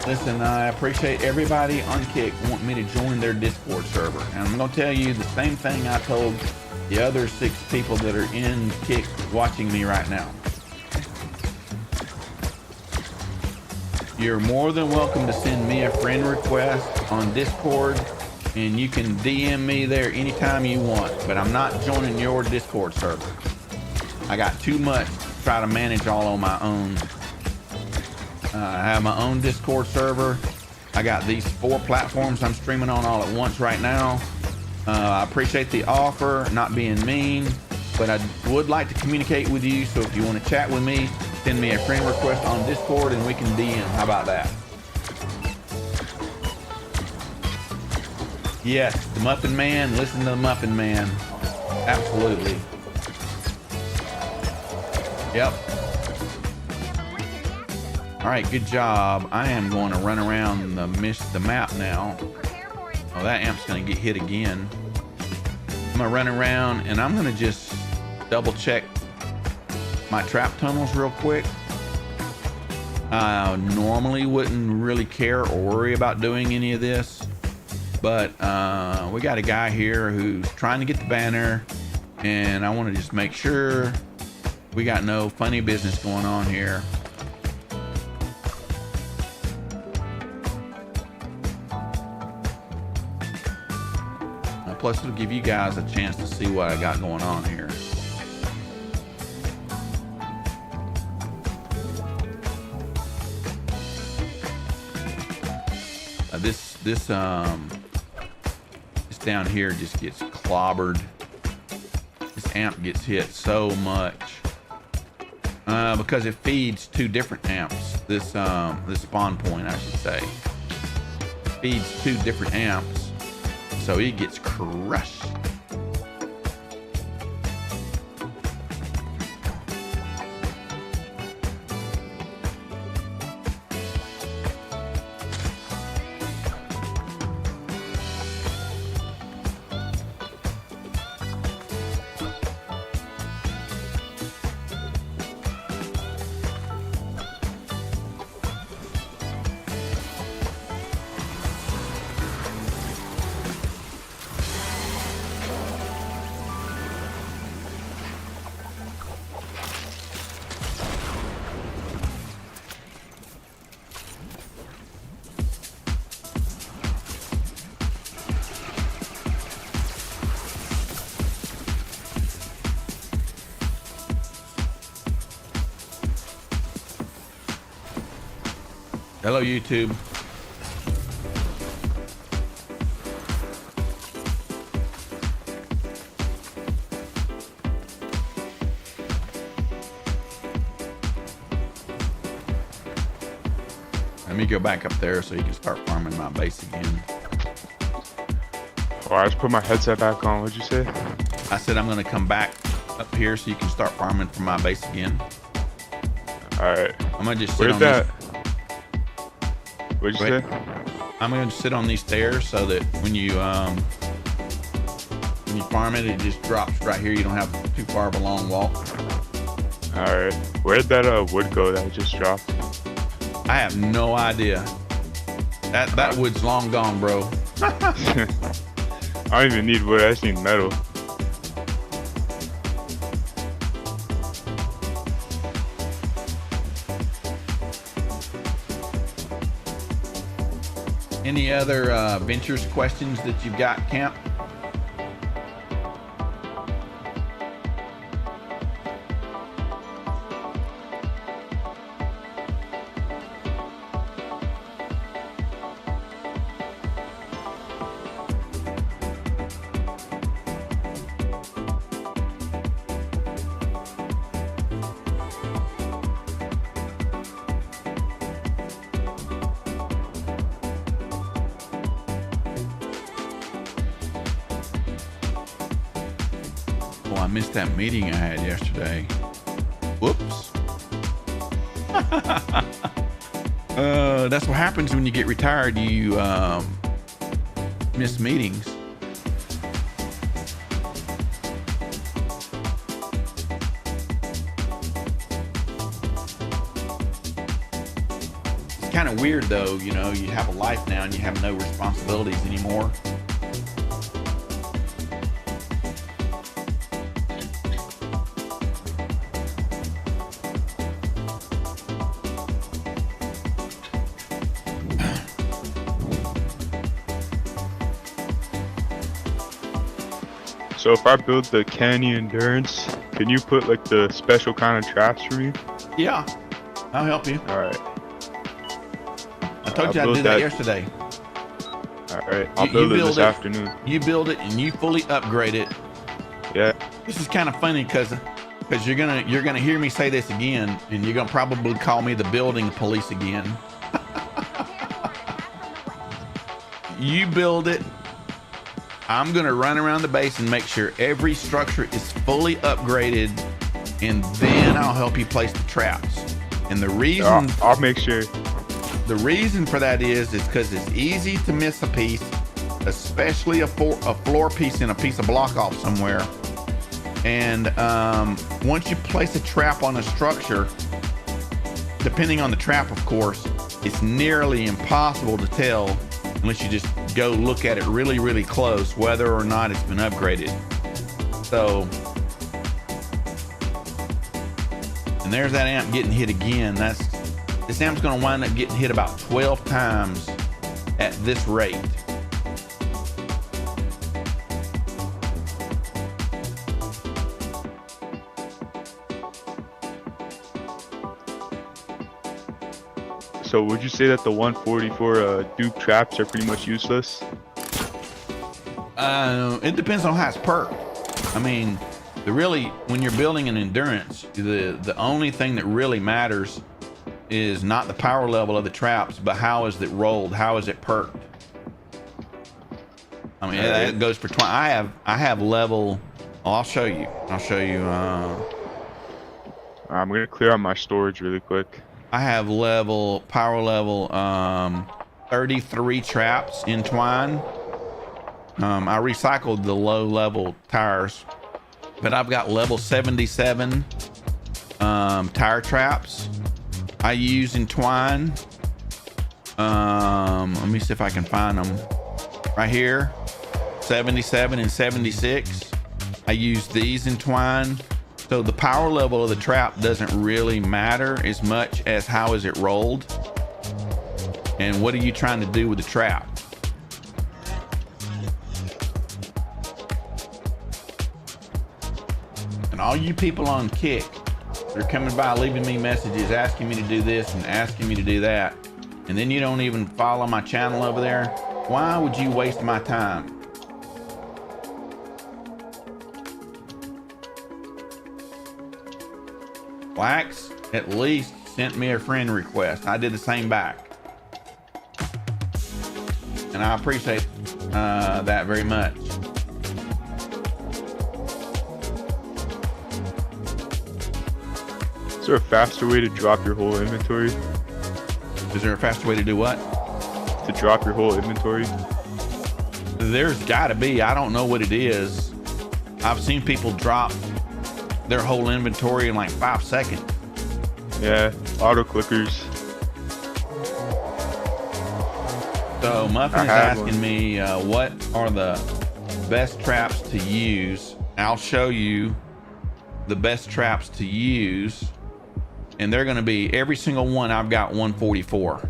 Listen, I appreciate everybody on Kick wanting me to join their Discord server. And I'm going to tell you the same thing I told the other 6 people that are in Kick watching me right now. You're more than welcome to send me a friend request on Discord, and you can DM me there anytime you want, but I'm not joining your Discord server. I got too much to try to manage all on my own. I have my own Discord server. I got these 4 platforms I'm streaming on all at once right now. I appreciate the offer, not being mean, but I would like to communicate with you. So if you want to chat with me, send me a friend request on Discord and we can DM. How about that? Yes, the Muffin Man. Listen to the Muffin Man. Absolutely. Yep. All right, good job. I am going to run around the map now. Oh, that amp's going to get hit again. I'm going to run around and I'm going to just double check my trap tunnels real quick. I normally wouldn't really care or worry about doing any of this, but we got a guy here who's trying to get the banner, and I want to just make sure we got no funny business going on here. Plus, it'll give you guys a chance to see what I got going on here. This down here just gets clobbered. This amp gets hit so much because it feeds two different amps. This spawn point, I should say, feeds two different amps, so it gets crushed. Hello, YouTube. Let me go back up there so you can start farming my base again. Oh, I just put my headset back on. What'd you say? I said I'm going to come back up here so you can start farming from my base again. All right. I'm going to just sit Where's on that? this. What'd you say? I'm going to sit on these stairs so that when you farm it, it just drops right here. You don't have too far of a long walk. All right. Where'd that wood go that I just dropped? I have no idea. That wood's long gone, bro. I don't even need wood. I just need metal. Any other ventures questions that you've got, Camp? Oh, I missed that meeting I had yesterday. Whoops. That's what happens when you get retired. You miss meetings. It's kind of weird though, you know, you have a life now and you have no responsibilities anymore. So if I build the Canny Endurance, can you put like the special kind of traps for me? Yeah, I'll help you. All right. I told you I'd do that yesterday. All right, I'll build it this afternoon. You build it and you fully upgrade it. Yeah. This is kind of funny because you're gonna hear me say this again, and you're gonna probably call me the building police again. You build it. I'm gonna run around the base and make sure every structure is fully upgraded, and then I'll help you place the traps. And the reason I'll make sure. The reason for that is because it's easy to miss a piece, especially a floor piece in a piece of block off somewhere. And once you place a trap on a structure, depending on the trap, of course, it's nearly impossible to tell unless you just go look at it really, really close, whether or not it's been upgraded. So, and there's that amp getting hit again. This amp's gonna wind up getting hit about 12 times at this rate. So would you say that the 144 dupe traps are pretty much useless? It depends on how it's perked. I mean, when you're building an endurance, the only thing that really matters is not the power level of the traps, but how is it rolled? How is it perked? I mean, that goes for 20. I have level. Oh, I'll show you. I'm gonna clear out my storage really quick. I have power level 33 traps in twine. I recycled the low level tires, but I've got level 77 tire traps I use in twine. Let me see if I can find them right here. 77 and 76. I use these in twine. So the power level of the trap doesn't really matter as much as how is it rolled and what are you trying to do with the trap. And all you people on Kick, they're coming by leaving me messages asking me to do this and asking me to do that, and then you don't even follow my channel over there. Why would you waste my time? Wax at least sent me a friend request. I did the same back, and I appreciate that very much. Is there a faster way to drop your whole inventory? Is there a faster way to do what? To drop your whole inventory? There's gotta be. I don't know what it is. I've seen people drop their whole inventory in like 5 seconds. Yeah, auto clickers. So Muffin is asking me what are the best traps to use. I'll show you the best traps to use, and they're going to be every single one. I've got 144.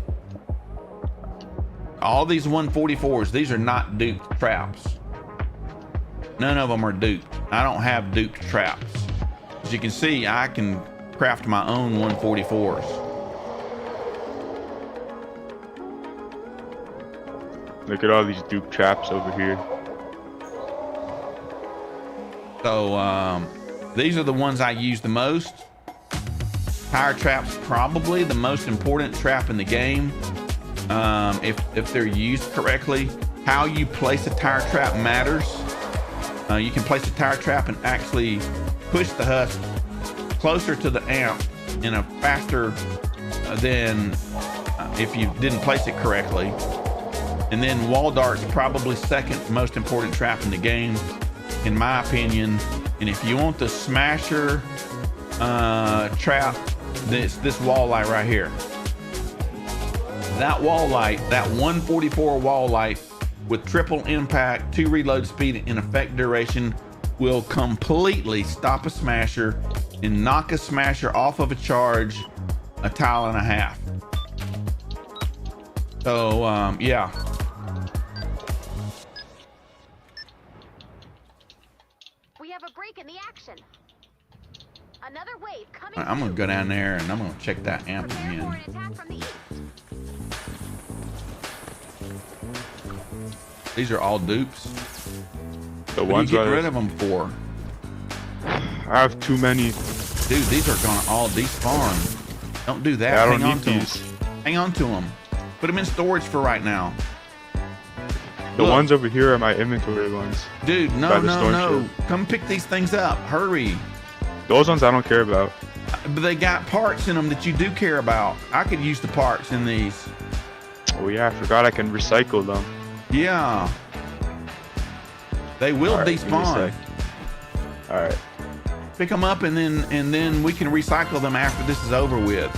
All these 144s, these are not duped traps. None of them are duped. I don't have duped traps. As you can see, I can craft my own 144s. Look at all these dupe traps over here. So these are the ones I use the most. Tire traps, probably the most important trap in the game. If they're used correctly, how you place a tire trap matters. You can place a tire trap and actually push the husk closer to the amp in a faster than if you didn't place it correctly. And then wall dart's probably second most important trap in the game, in my opinion. And if you want the smasher trap, this wall light right here. That wall light, that 144 wall light with triple impact, 2 reload speed and effect duration will completely stop a smasher and knock a smasher off of a charge a tile and a half. So yeah. We have a break in the action. Another wave coming. I'm gonna go down there and I'm gonna check that amp Prepare for again. an attack from the east. These are all dupes. The What ones do you get that rid of them for? I have too many. Dude, these are gonna all despawn. Don't do that. Yeah, I don't Hang on need to these. them. Hang on to them. Put them in storage for right now. The Look. ones over here are my inventory ones. Dude, By no, the no, storm no. ship. Come pick these things up. Hurry. Those ones I don't care about. But they got parts in them that you do care about. I could use the parts in these. Oh yeah, I forgot I can recycle them. Yeah. They will All right, give me a despawn. sec. All right. Pick them up and then we can recycle them after this is over with.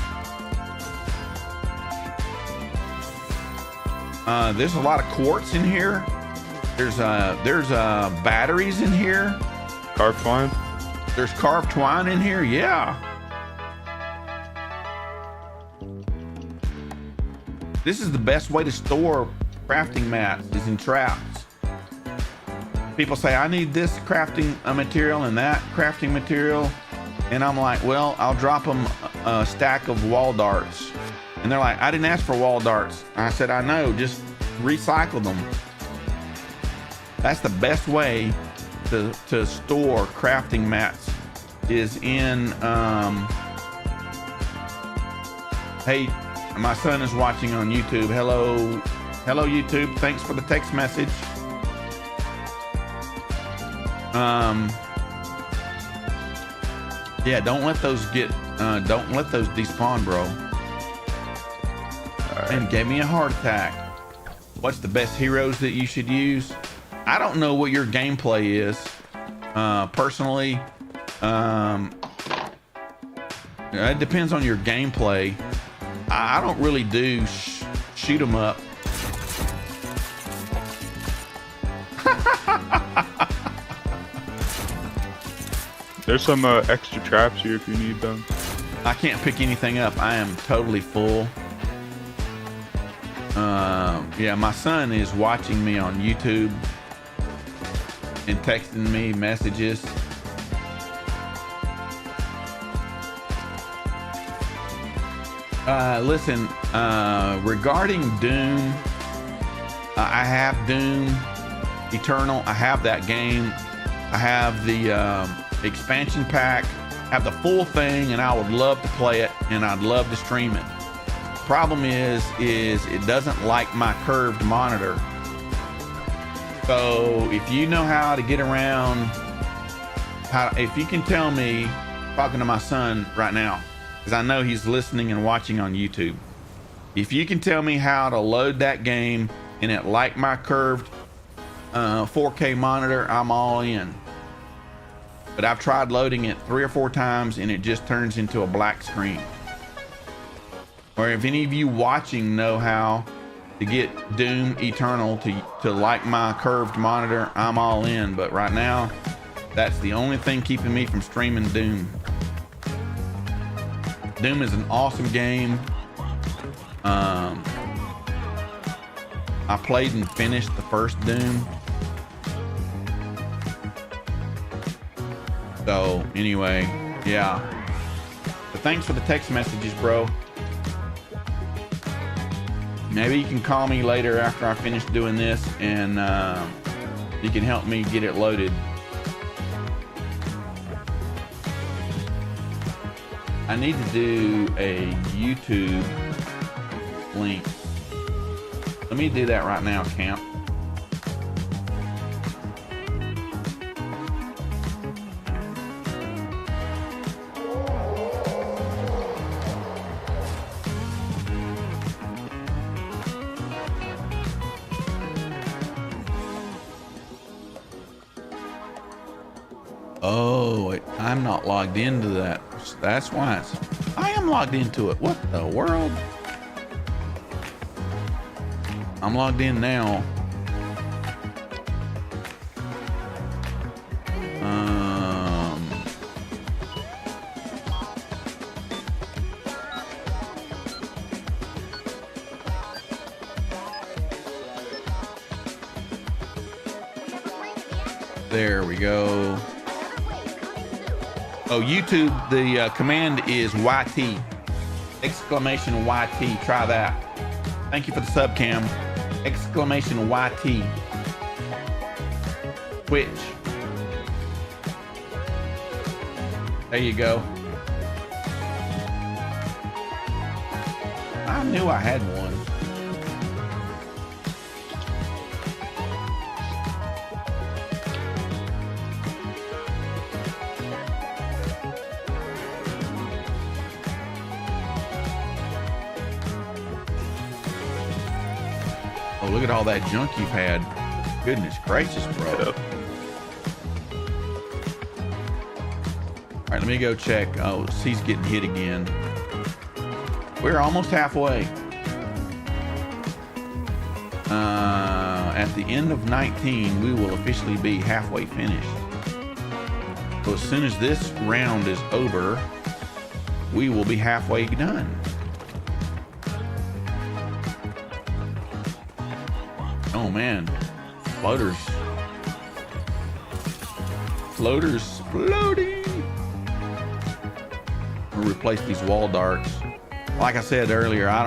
There's a lot of quartz in here. There's batteries in here. Carved twine. There's carved twine in here. Yeah. This is the best way to store crafting mats is in traps. People say, I need this crafting material and that crafting material. And I'm like, well, I'll drop them a stack of wall darts. And they're like, I didn't ask for wall darts. I said, I know, just recycle them. That's the best way to store crafting mats is in, hey, my son is watching on YouTube. Hello YouTube. Thanks for the text message. Yeah, don't let those despawn, bro. Right. And gave me a heart attack. What's the best heroes that you should use? I don't know what your gameplay is. Personally, it depends on your gameplay. I don't really do shoot 'em up. There's some extra traps here if you need them. I can't pick anything up. I am totally full. Yeah, my son is watching me on YouTube and texting me messages. Listen, regarding Doom, I have Doom Eternal. I have that game. I have the expansion pack. I have the full thing, and I would love to play it, and I'd love to stream it. Problem is it doesn't like my curved monitor. So if you know how to get around, if you can tell me, talking to my son right now, because I know he's listening and watching on YouTube. If you can tell me how to load that game and it like my curved 4K monitor, I'm all in. But I've tried loading it 3 or 4 times and it just turns into a black screen. Or if any of you watching know how to get Doom Eternal to like my curved monitor, I'm all in. But right now, that's the only thing keeping me from streaming Doom. Doom is an awesome game. I played and finished the first Doom. So anyway, yeah. But thanks for the text messages, bro. Maybe you can call me later after I finish doing this and you can help me get it loaded. I need to do a YouTube link. Let me do that right now, Camp. Oh, I'm not logged into that. That's why I am logged into it. What the world? I'm logged in now. There we go. Oh, YouTube, the command is YT. Exclamation YT. Try that. Thank you for the sub cam. Exclamation YT. Twitch. There you go. I knew I had one. Oh, look at all that junk you've had. Goodness gracious, bro. Yep. All right, let me go check. Oh, he's getting hit again. We're almost halfway. At the end of 19, we will officially be halfway finished. So as soon as this round is over, we will be halfway done. Oh man, floaters. Floaters floating. We'll replace these wall darts. Like I said earlier, I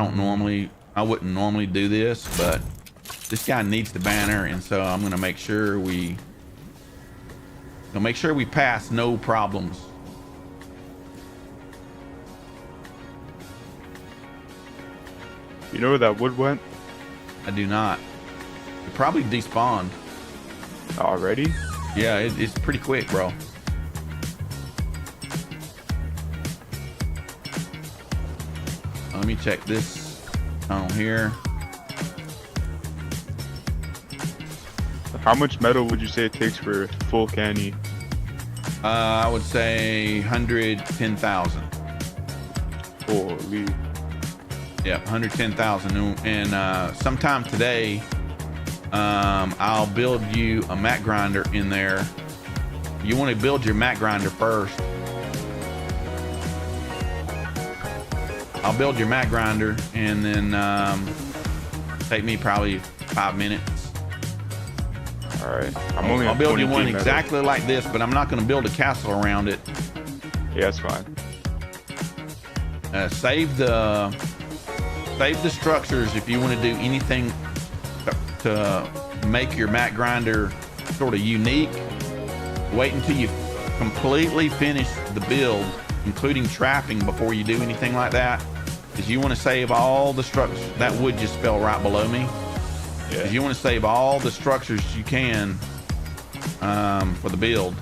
wouldn't normally do this, but this guy needs the banner, and so I'm gonna make sure we pass no problems. You know where that wood went? I do not. It probably despawned. Already? Yeah, it's pretty quick, bro. Let me check this on here. How much metal would you say it takes for full canny? I would say 110,000. Holy. Yeah, 110,000. And sometime today, I'll build you a mat grinder in there. You want to build your mat grinder first. I'll build your mat grinder, and then take me probably 5 minutes. All right. I'll build you one exactly like this, but I'm not going to build a castle around it. Yeah, that's fine. Save the structures if you want to do anything to make your mat grinder sort of unique. Wait until you completely finish the build, including trapping, before you do anything like that, because you want to save all the structures. That wood just fell right below me. Yeah. You want to save all the structures you can for the build.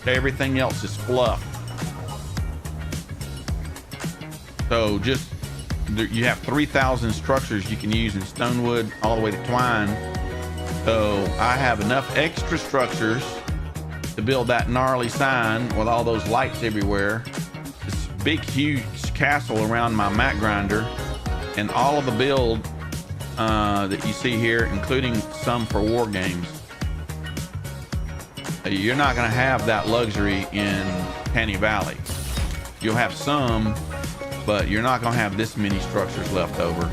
Everything else is fluff. So just you have 3,000 structures you can use in Stonewood all the way to Twine. So I have enough extra structures to build that gnarly sign with all those lights everywhere. This big, huge castle around my mat grinder, and all of the build that you see here, including some for war games. You're not going to have that luxury in Canny Valley. You'll have some, but you're not going to have this many structures left over.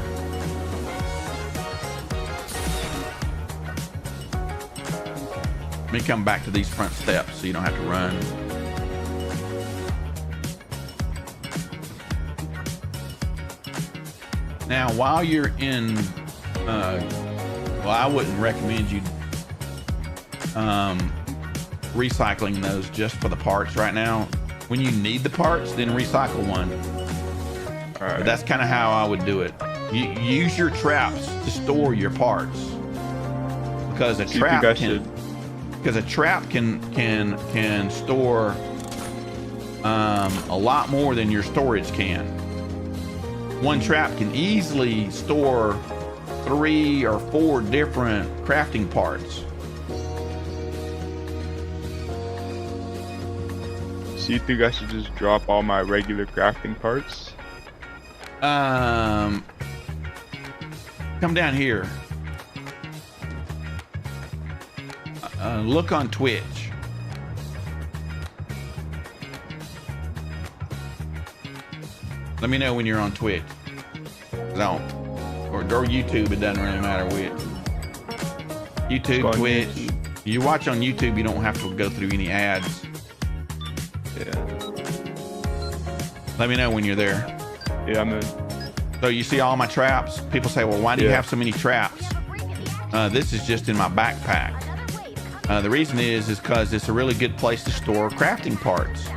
Let me come back to these front steps so you don't have to run. Now, while you're in, well, I wouldn't recommend you recycling those just for the parts right now. When you need the parts, then recycle one. All right. But that's kind of how I would do it. You use your traps to store your parts, because a trap can store a lot more than your storage can. One trap can easily store 3 or 4 different crafting parts. So you think I should just drop all my regular crafting parts? Come down here. Look on Twitch. Let me know when you're on Twitch. Or YouTube, it doesn't really matter which. YouTube, Twitch. YouTube. You watch on YouTube, you don't have to go through any ads. Yeah. Let me know when you're there. Yeah, I'm in. So you see all my traps? People say, well, why do you have so many traps? This is just in my backpack. The reason is because it's a really good place to store crafting parts.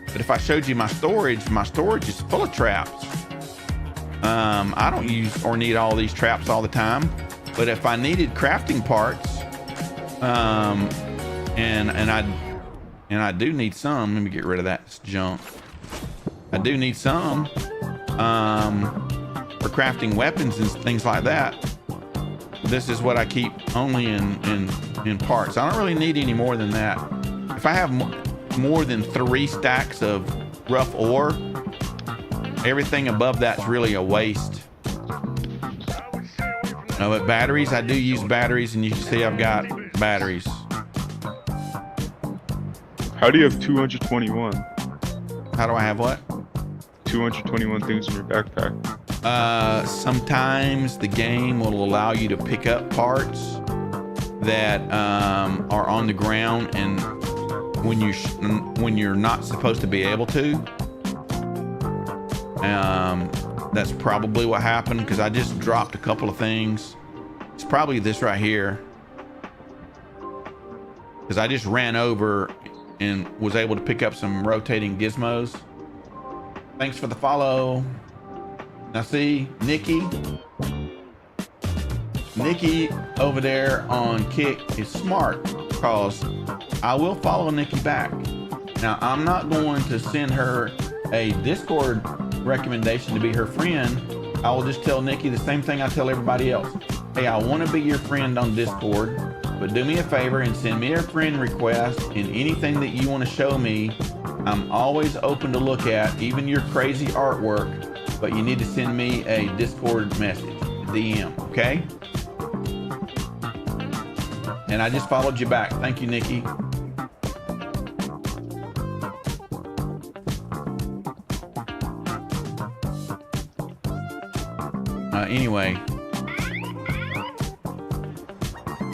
But if I showed you my storage is full of traps. I don't use or need all these traps all the time, but if I needed crafting parts, and I do need some. Let me get rid of that junk. I do need some for crafting weapons and things like that. This is what I keep only in parts. I don't really need any more than that. If I have more than 3 stacks of rough ore, everything above that's really a waste. But batteries, I do use batteries, and you can see I've got batteries. How do you have 221? How do I have what? 221 things in your backpack. Sometimes the game will allow you to pick up parts that are on the ground, and when you're not supposed to be able to. That's probably what happened, because I just dropped a couple of things. It's probably this right here, because I just ran over and was able to pick up some rotating gizmos. Thanks for the follow. Now see, Nikki over there on Kick is smart, because I will follow Nikki back. Now, I'm not going to send her a Discord recommendation to be her friend. I will just tell Nikki the same thing I tell everybody else. Hey, I want to be your friend on Discord, but do me a favor and send me a friend request, and anything that you want to show me, I'm always open to look at, even your crazy artwork, but you need to send me a Discord message, DM, okay? And I just followed you back. Thank you, Nikki. Anyway.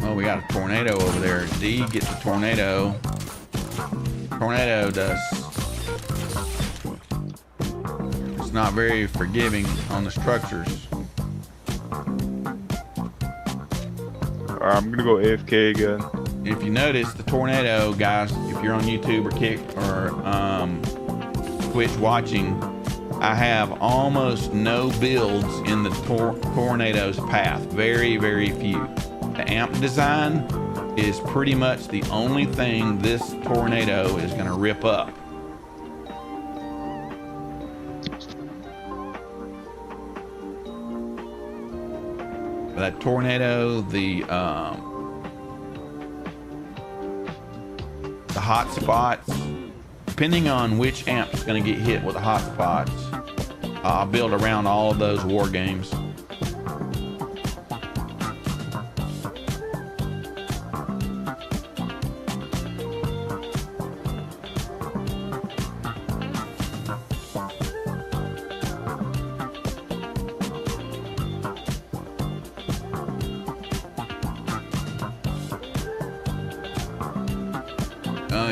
Oh, we got a tornado over there. D gets a tornado. Tornado does. It's not very forgiving on the structures. I'm gonna go AFK again. If you notice the tornado, guys, if you're on YouTube or Kick or Twitch watching, I have almost no builds in the tornado's path. Very, very few. The amp design is pretty much the only thing this tornado is going to rip up. That tornado, the hot spots, depending on which amp is going to get hit with the hot spots, I'll build around all of those war games.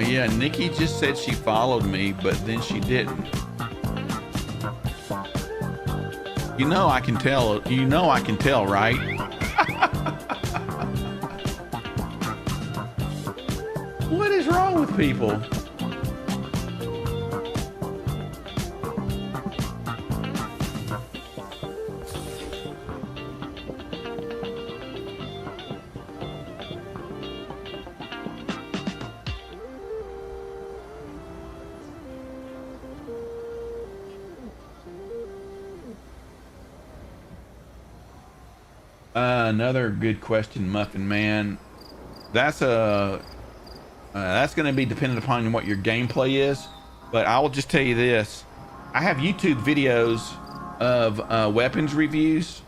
Yeah, Nikki just said she followed me, but then she didn't. You know I can tell, right? What is wrong with people? Another good question, Muffin Man. That's going to be dependent upon what your gameplay is, but I will just tell you this. I have YouTube videos of weapons reviews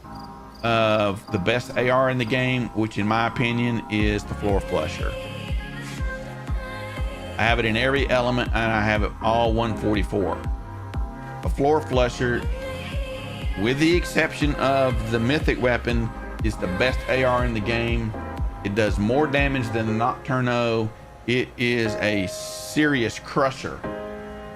of the best AR in the game, which in my opinion is the floor flusher. I have it in every element, and I have it all 144. A floor flusher, with the exception of the mythic weapon, is the best AR in the game. It does more damage than the Nocturno. It is a serious crusher.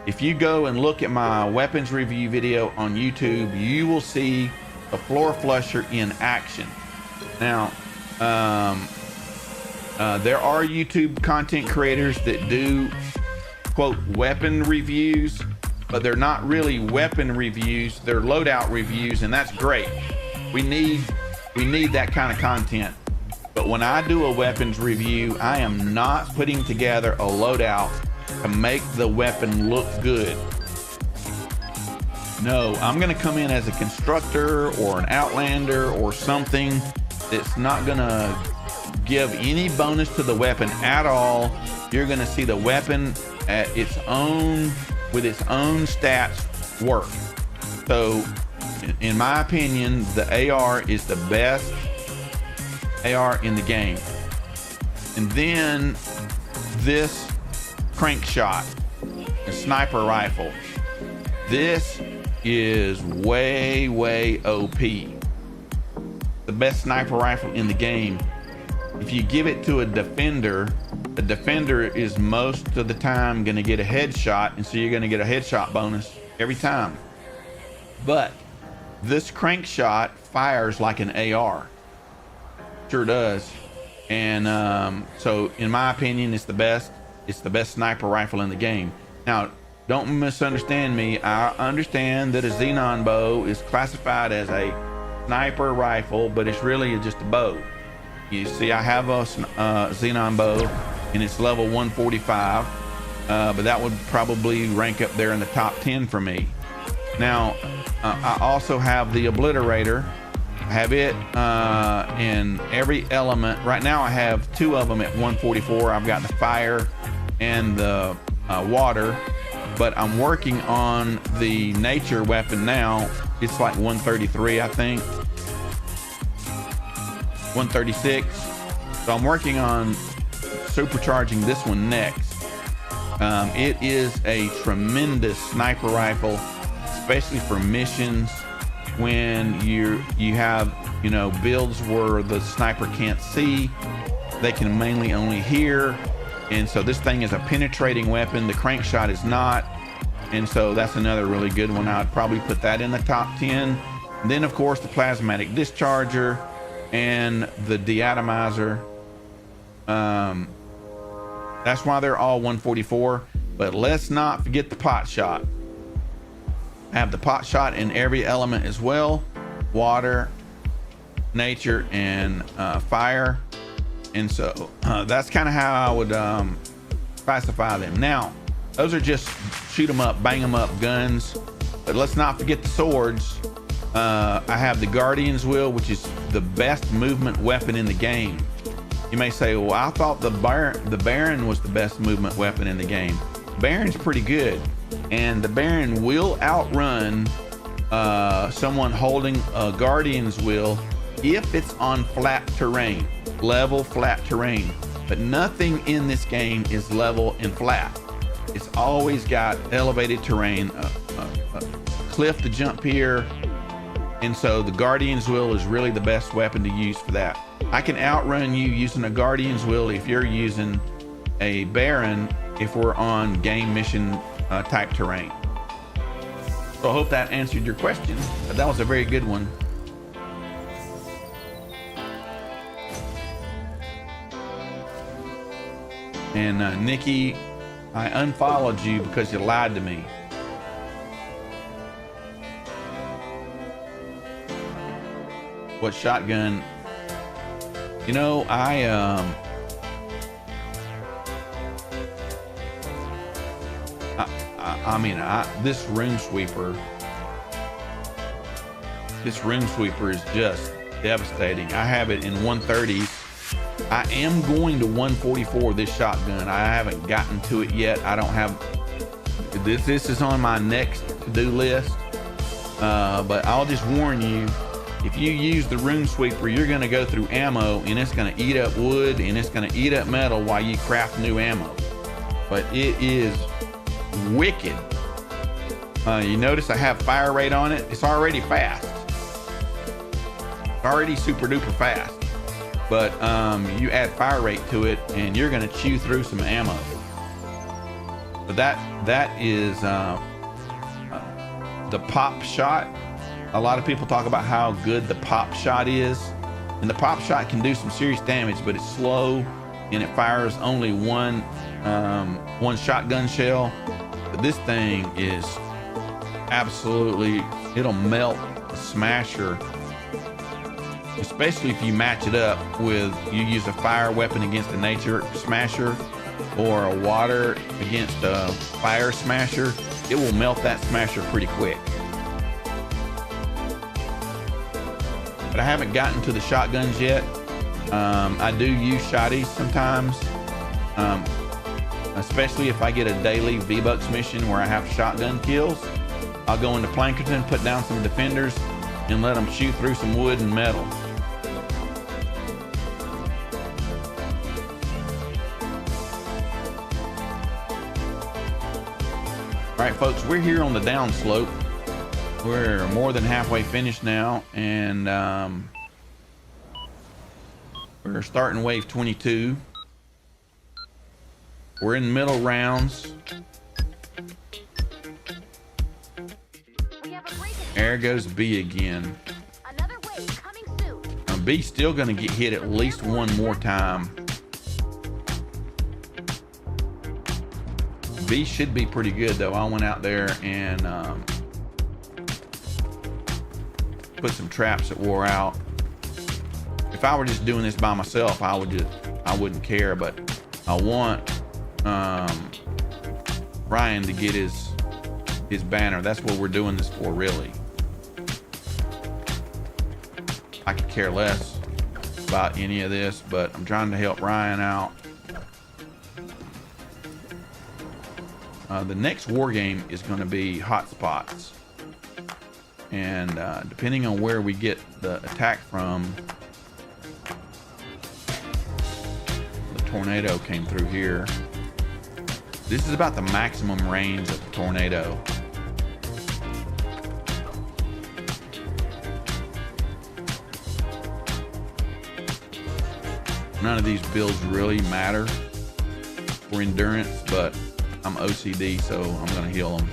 If you go and look at my weapons review video on YouTube, you will see the floor flusher in action. Now, There are YouTube content creators that do quote weapon reviews, but they're not really weapon reviews, they're loadout reviews, and that's great. We need that kind of content. But when I do a weapons review, I am not putting together a loadout to make the weapon look good. No, I'm gonna come in as a constructor or an outlander or something that's not gonna give any bonus to the weapon at all. You're gonna see the weapon at its own, with its own stats work. So in my opinion, the AR is the best AR in the game. And then this crank shot, a sniper rifle. This is way OP. The best sniper rifle in the game. If you give it to a defender is most of the time going to get a headshot, and so you're going to get a headshot bonus every time. But this crank shot fires like an AR. Sure does. And so in my opinion, it's the best sniper rifle in the game. Now, don't misunderstand me. I understand that a xenon bow is classified as a sniper rifle, but it's really just a bow. You see, I have a xenon bow, and it's level 145, but that would probably rank up there in the top 10 for me. Now, I also have the obliterator. I have it in every element. Right now I have two of them at 144. I've got the fire and the water, but I'm working on the nature weapon now. It's like 133, I think. 136. So I'm working on supercharging this one next. It is a tremendous sniper rifle, especially for missions when you have, you know, builds where the sniper can't see, they can mainly only hear. And so this thing is a penetrating weapon. The crank shot is not. And so that's another really good one. I'd probably put that in the top 10. And then of course the plasmatic discharger and the deatomizer. That's why they're all 144. But let's not forget the pot shot. I have the pot shot in every element as well: water, nature, and fire. And so that's kind of how I would classify them. Now, those are just shoot 'em up, bang 'em up guns. But let's not forget the swords. I have the Guardian's Wheel, which is the best movement weapon in the game. You may say, well, I thought the Baron was the best movement weapon in the game. Baron's pretty good, and the Baron will outrun someone holding a Guardian's Wheel if it's on flat terrain, level flat terrain. But nothing in this game is level and flat. It's always got elevated terrain, a cliff to jump here. And so the Guardian's Wheel is really the best weapon to use for that. I can outrun you using a Guardian's Wheel if you're using a Baron, if we're on game mission type terrain. So I hope that answered your question. That was a very good one. And Nikki, I unfollowed you because you lied to me. What shotgun? You know, this room sweeper is just devastating. I have it in 130s. I am going to 144 this shotgun. I haven't gotten to it yet. I don't have this. This is on my next to-do list. But I'll just warn you, if you use the room sweeper, you're going to go through ammo, and it's going to eat up wood, and it's going to eat up metal while you craft new ammo. But it is wicked. You notice I have fire rate on it. It's already fast. It's already super duper fast. But you add fire rate to it, and you're going to chew through some ammo. But that is the pop shot. A lot of people talk about how good the pop shot is, and the pop shot can do some serious damage, but it's slow and it fires only one shotgun shell. But this thing is absolutely, it'll melt a smasher, especially if you match it up with, you use a fire weapon against a nature smasher or a water against a fire smasher. It will melt that smasher pretty quick. But I haven't gotten to the shotguns yet. I do use shotties sometimes, especially if I get a daily V-Bucks mission where I have shotgun kills. I'll go into Plankerton, put down some defenders, and let them shoot through some wood and metal. All right, folks, we're here on the downslope. We're more than halfway finished now, and we're starting wave 22. We're in middle rounds. There goes B again. Another wave coming soon. Now B's still gonna get hit at least one more time. B should be pretty good though. I went out there and put some traps that wore out. If I were just doing this by myself, I wouldn't care, but I want Ryan to get his banner. That's what we're doing this for, really. I could care less about any of this, but I'm trying to help Ryan out. The next war game is going to be hotspots, and depending on where we get the attack from, the tornado came through here. This is about the maximum range of the tornado. None of these builds really matter for endurance, but I'm OCD, so I'm gonna heal them.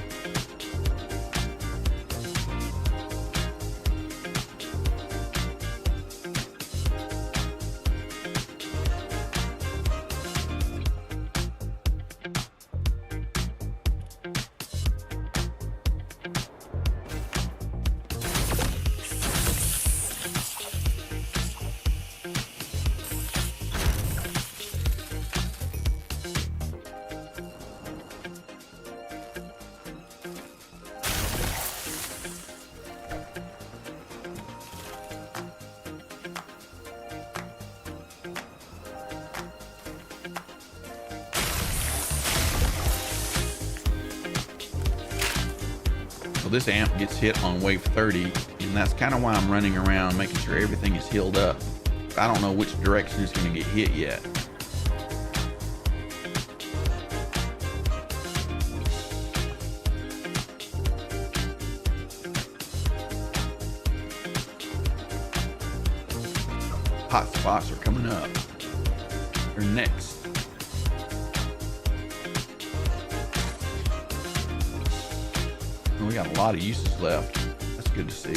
So this amp gets hit on wave 30, and that's kind of why I'm running around making sure everything is healed up. I don't know which direction it's going to get hit yet. Hot spots are coming up. They're next. We got a lot of uses left. That's good to see.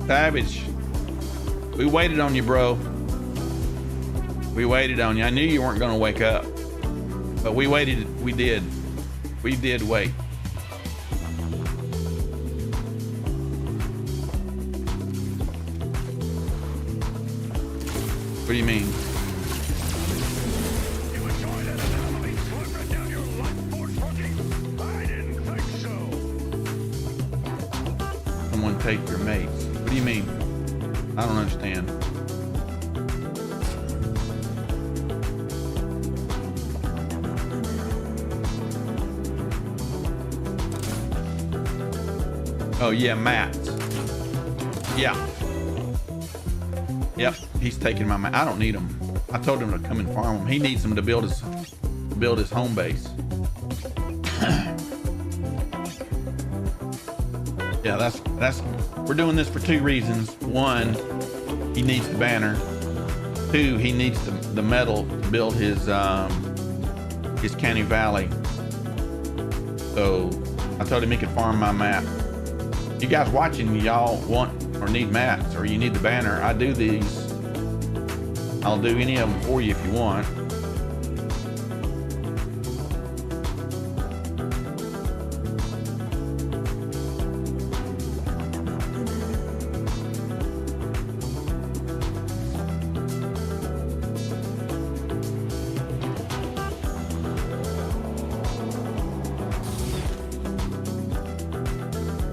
Savage, we waited on you, bro. We waited on you. I knew you weren't going to wake up, but we waited. We did wait. What do you mean? Someone take your mates. What do you mean? I don't understand. Oh yeah, Matt. Yeah. Yep, he's taking my mat. I don't need him. I told him to come and farm them. He needs them to build his home base. Yeah, that's we're doing this for 2 reasons. 1, he needs the banner. 2, he needs the metal to build his Canny Valley. So I told him he could farm my map. You guys watching, y'all want or need maps, or you need the banner, I do these. I'll do any of them for you if you want.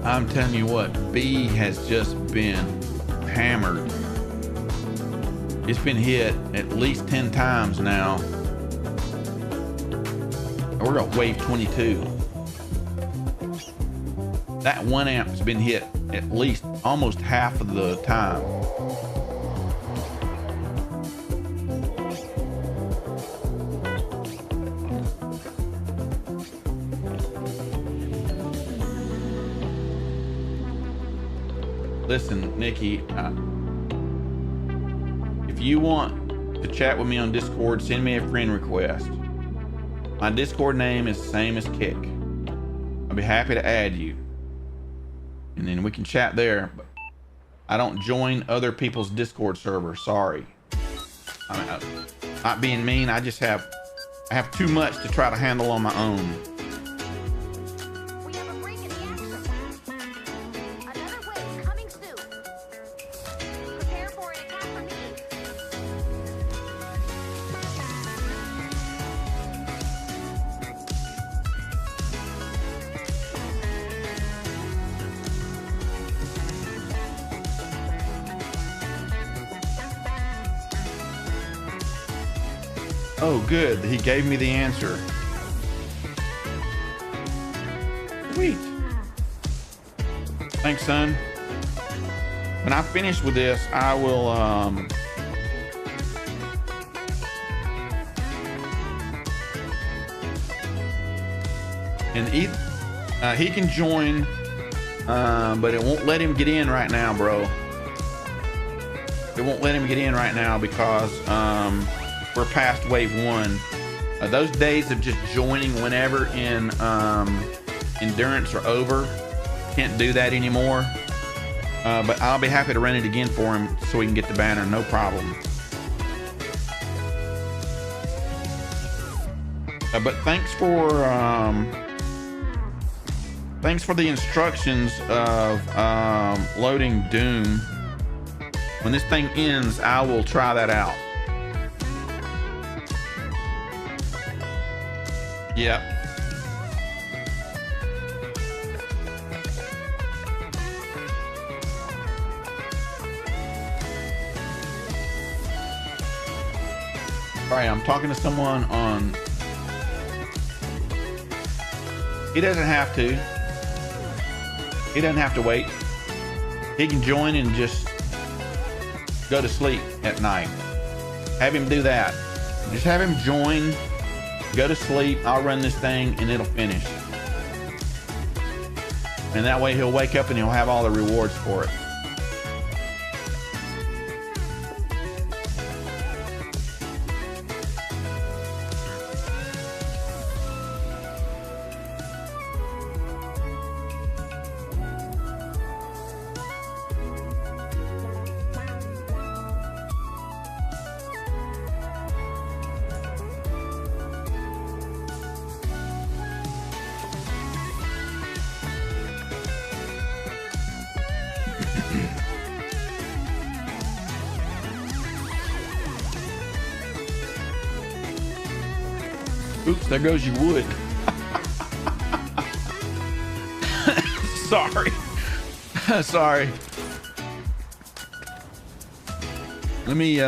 I'm telling you what, B has just been hammered. It's been hit at least 10 times now. We're at wave 22. That 1 amp's been hit at least almost half of the time. Listen, Nikki, if you want to chat with me on Discord, send me a friend request. My Discord name is the same as Kick. I'll be happy to add you. And then we can chat there. But I don't join other people's Discord servers, sorry. I'm not being mean, I have too much to try to handle on my own. Oh, good. He gave me the answer. Sweet. Thanks, son. When I finish with this, I will, and he can join, but it won't let him get in right now, bro. It won't let him get in right now because, we're past wave 1. Those days of just joining whenever in endurance are over. Can't do that anymore. But I'll be happy to run it again for him so we can get the banner, no problem. But thanks for the instructions of loading Doom. When this thing ends, I will try that out. Yep. Sorry, I'm talking to someone on. He doesn't have to. He doesn't have to wait. He can join and just go to sleep at night. Have him do that. Just have him join. Go to sleep, I'll run this thing and it'll finish. And that way he'll wake up and he'll have all the rewards for it. Oops, there goes your wood. Sorry. Sorry. Let me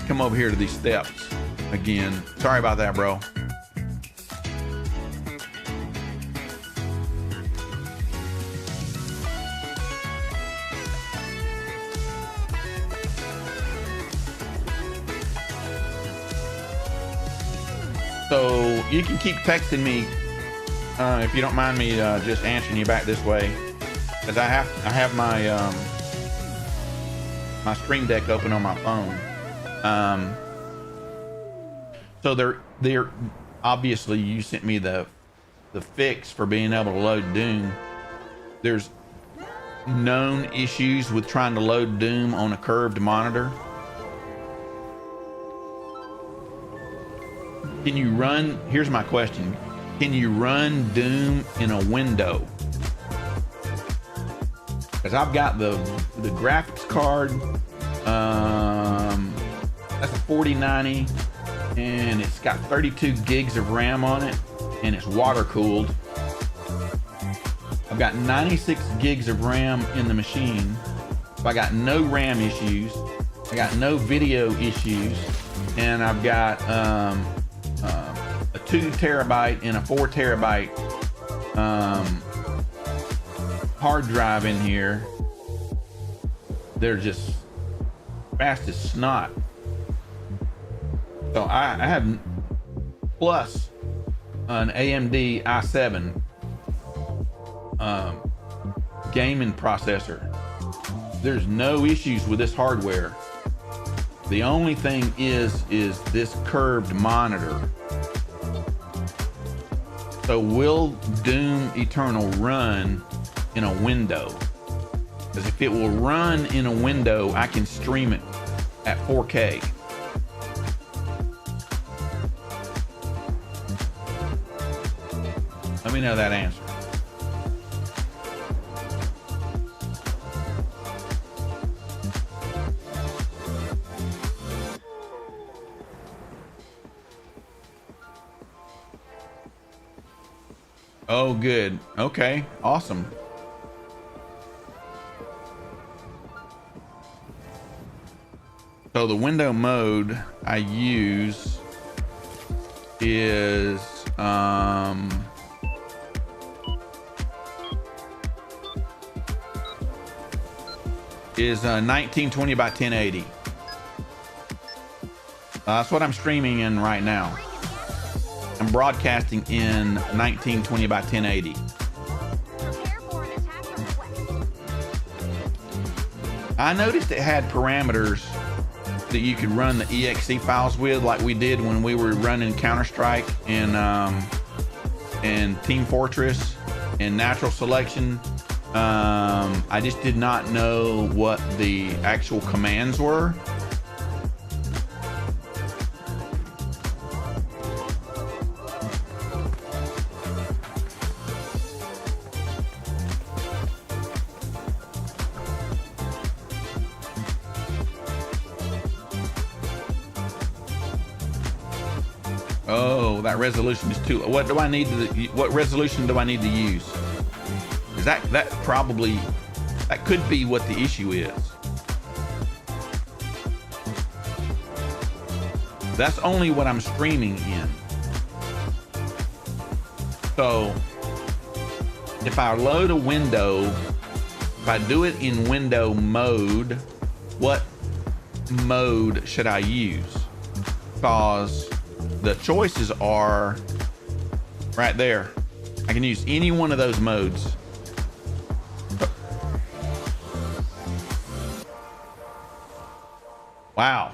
come over here to these steps again. Sorry about that, bro. So you can keep texting me if you don't mind me just answering you back this way, because I have my my Stream Deck open on my phone. So they're obviously, you sent me the fix for being able to load Doom. There's known issues with trying to load Doom on a curved monitor. Can you run, here's my question, can you run Doom in a window? Because I've got the graphics card, that's a 4090, and it's got 32 gigs of RAM on it, and it's water cooled. I've got 96 gigs of RAM in the machine. So I got no RAM issues. I got no video issues, and I've got a 2 terabyte and a 4 terabyte hard drive in here. They're just fast as snot. So I have plus an AMD i7 gaming processor. There's no issues with this hardware. The only thing is this curved monitor. So will Doom Eternal run in a window? Because if it will run in a window, I can stream it at 4K. Let me know that answer. Oh, good. Okay, awesome. So the window mode I use is 1920 by 1080. That's what I'm streaming in right now. I'm broadcasting in 1920 by 1080. I noticed it had parameters that you could run the exe files with, like we did when we were running Counter-Strike and Team Fortress and Natural Selection. I just did not know what the actual commands were. Oh, that resolution is too. What do I need to? What resolution do I need to use? Is that probably, that could be what the issue is. That's only what I'm streaming in. So if I load a window, if I do it in window mode, what mode should I use? Because the choices are right there. I can use any one of those modes. Wow.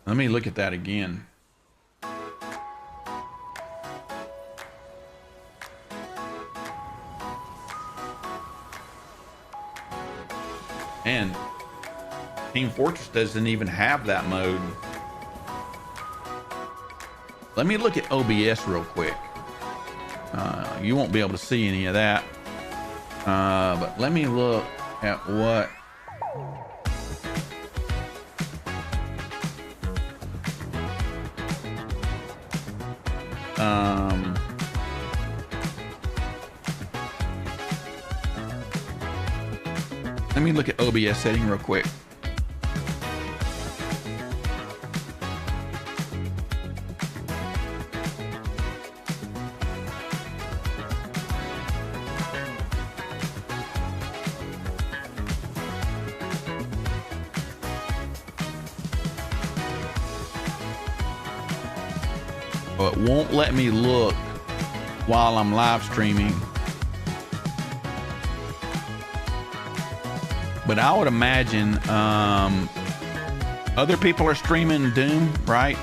Let me look at that again. And Team Fortress doesn't even have that mode. Let me look at OBS real quick. You won't be able to see any of that. But let me look at what let me look at OBS setting real quick. So it won't let me look while I'm live streaming. But I would imagine other people are streaming Doom, right?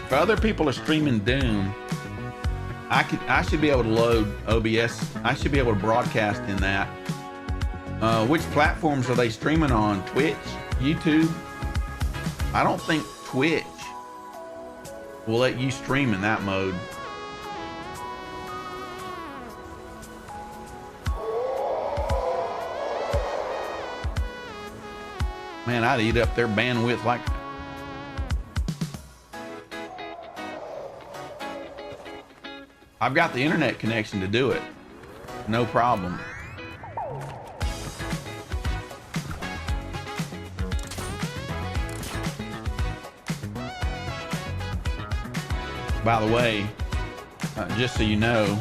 If other people are streaming Doom, I should be able to load OBS. I should be able to broadcast in that. Which platforms are they streaming on? Twitch, YouTube? I don't think Twitch will let you stream in that mode. Man, I'd eat up their bandwidth like that. I've got the internet connection to do it. No problem. By the way, just so you know,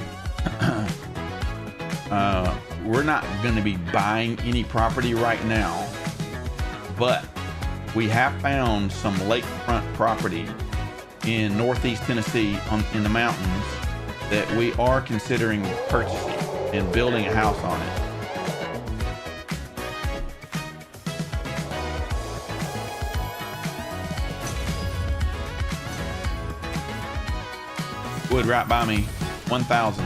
we're not going to be buying any property right now, but we have found some lakefront property in Northeast Tennessee in the mountains that we are considering purchasing and building a house on it. Wood right by me, 1,000.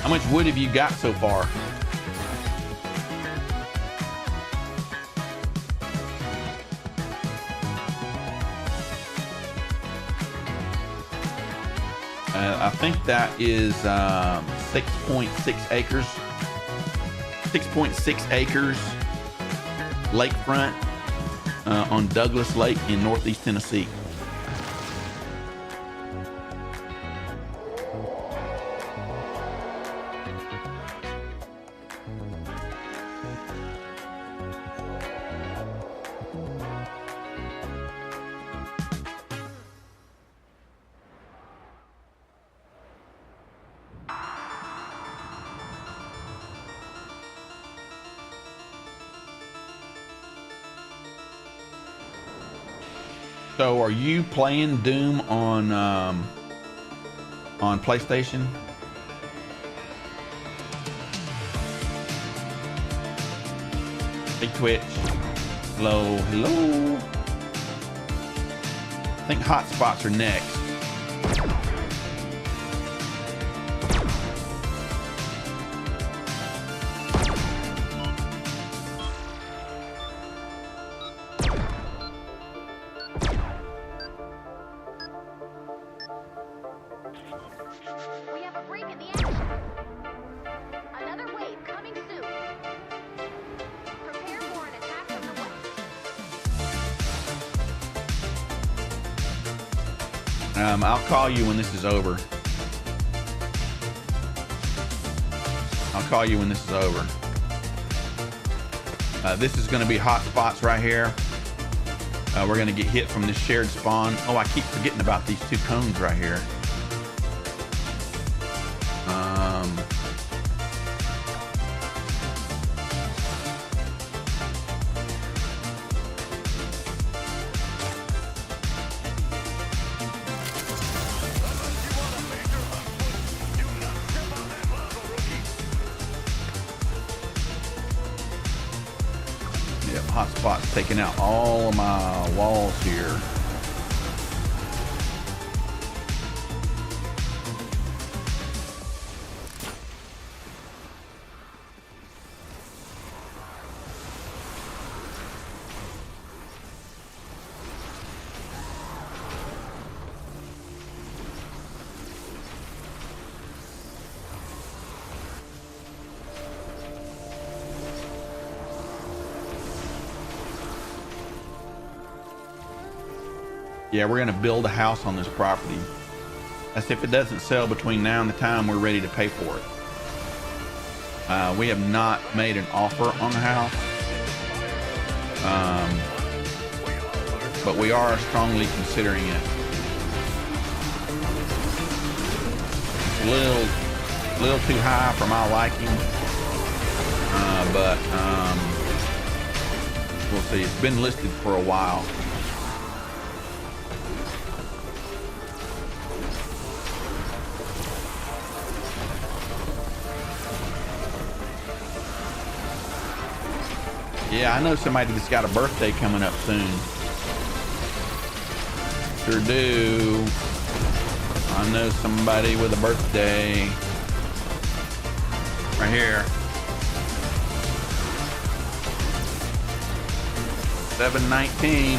How much wood have you got so far? I think that is 6.6 acres. 6.6 acres lakefront on Douglas Lake in Northeast Tennessee. So are you playing Doom on PlayStation? Hey Twitch. Hello, hello. I think hotspots are next. We have a break in the action. Another wave coming soon. Prepare for an attack from the west. I'll call you when this is over. I'll call you when this is over. This is going to be hot spots right here. We're going to get hit from this shared spawn. Oh, I keep forgetting about these two cones right here. Yep, hotspot's taking out all of my walls here. Yeah, we're gonna build a house on this property. That's if it doesn't sell between now and the time we're ready to pay for it. We have not made an offer on the house, but we are strongly considering it. It's a little too high for my liking, but We'll see. It's been listed for a while. Yeah, I know somebody that's got a birthday coming up soon. Sure do. I know somebody with a birthday. Right here. 7/19.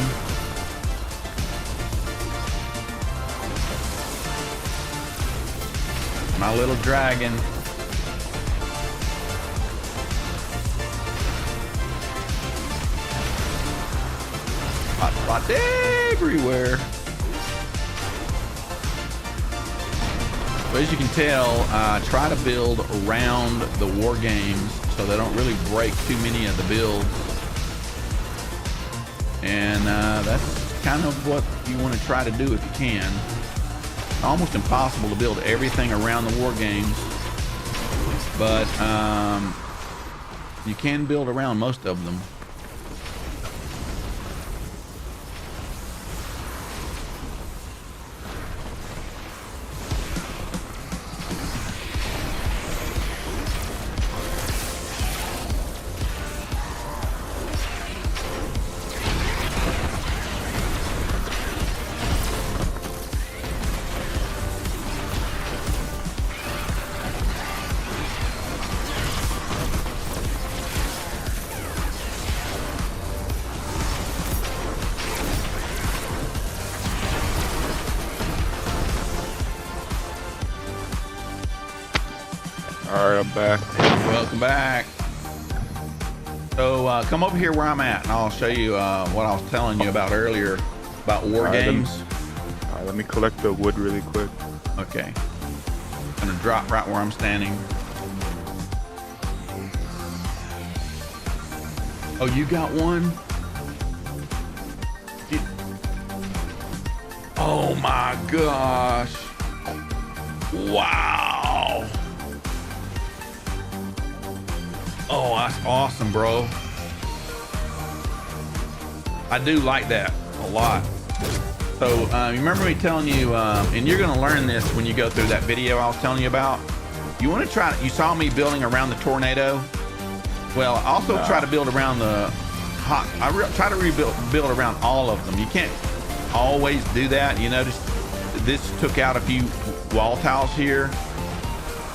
My little dragon. Hot spots everywhere. But as you can tell, try to build around the war games so they don't really break too many of the builds. And that's kind of what you want to try to do if you can. It's almost impossible to build everything around the war games, but you can build around most of them. Alright, I'm back. Welcome back. So come over here where I'm at and I'll show you what I was telling you about earlier about war games. Let me collect the wood really quick. Okay. I'm gonna drop right where I'm standing. Oh, you got one? Oh my gosh. Wow. Oh, that's awesome, bro. I do like that a lot. So you remember me telling you, and you're gonna learn this when you go through that video I was telling you about. You wanna try, you saw me building around the tornado? Well, also try to build around the hot, try to build around all of them. You can't always do that. You notice this took out a few wall tiles here,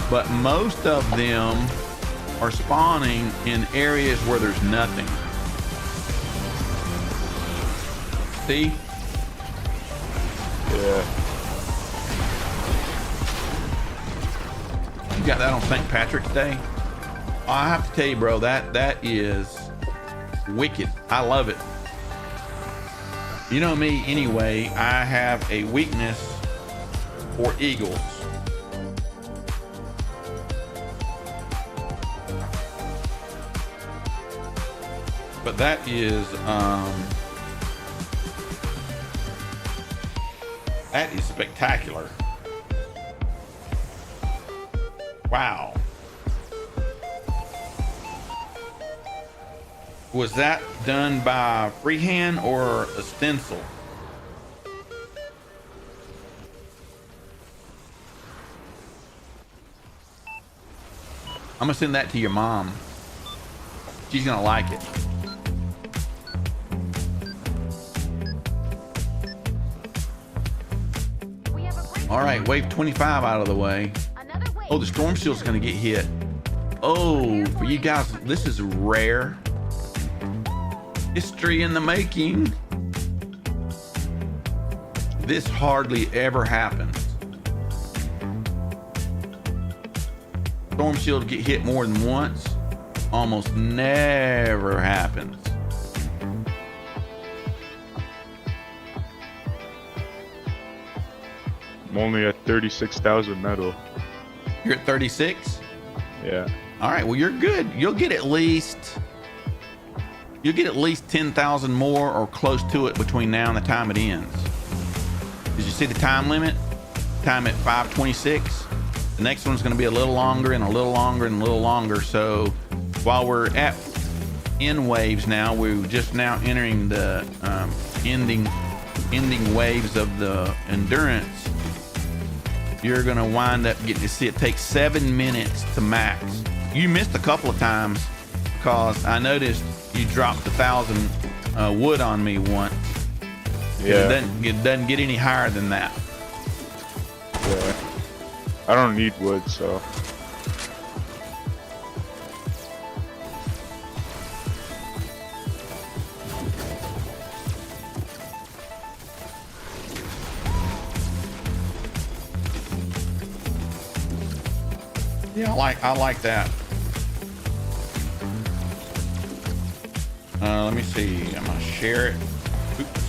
but most of them are spawning in areas where there's nothing. See? Yeah. You got that on St. Patrick's Day? I have to tell you, bro, that is wicked. I love it. You know me anyway, I have a weakness for eagles. But that is spectacular. Wow. Was that done by freehand or a stencil? I'm gonna send that to your mom. She's gonna like it. All right, wave 25 out of the way. Oh, the storm shield's gonna get hit. Oh, for you guys, this is rare. History in the making. This hardly ever happens. Storm shield get hit more than once. Almost never happens. I'm only at 36,000 metal. You're at 36? Yeah. All right, well, you're good. You'll get at least 10,000 more or close to it between now and the time it ends. Did you see the time limit? Time at 5:26. The next one's going to be a little longer and a little longer and a little longer. So while we're at in waves now. We're just now entering the ending waves of the endurance. You're gonna wind up getting to see it takes 7 minutes to max. You missed a couple of times because I noticed you dropped 1,000 wood on me once. Yeah. It doesn't get any higher than that. Yeah. I don't need wood, so. Yeah, I like that. Let me see. I'm gonna share it. Oops.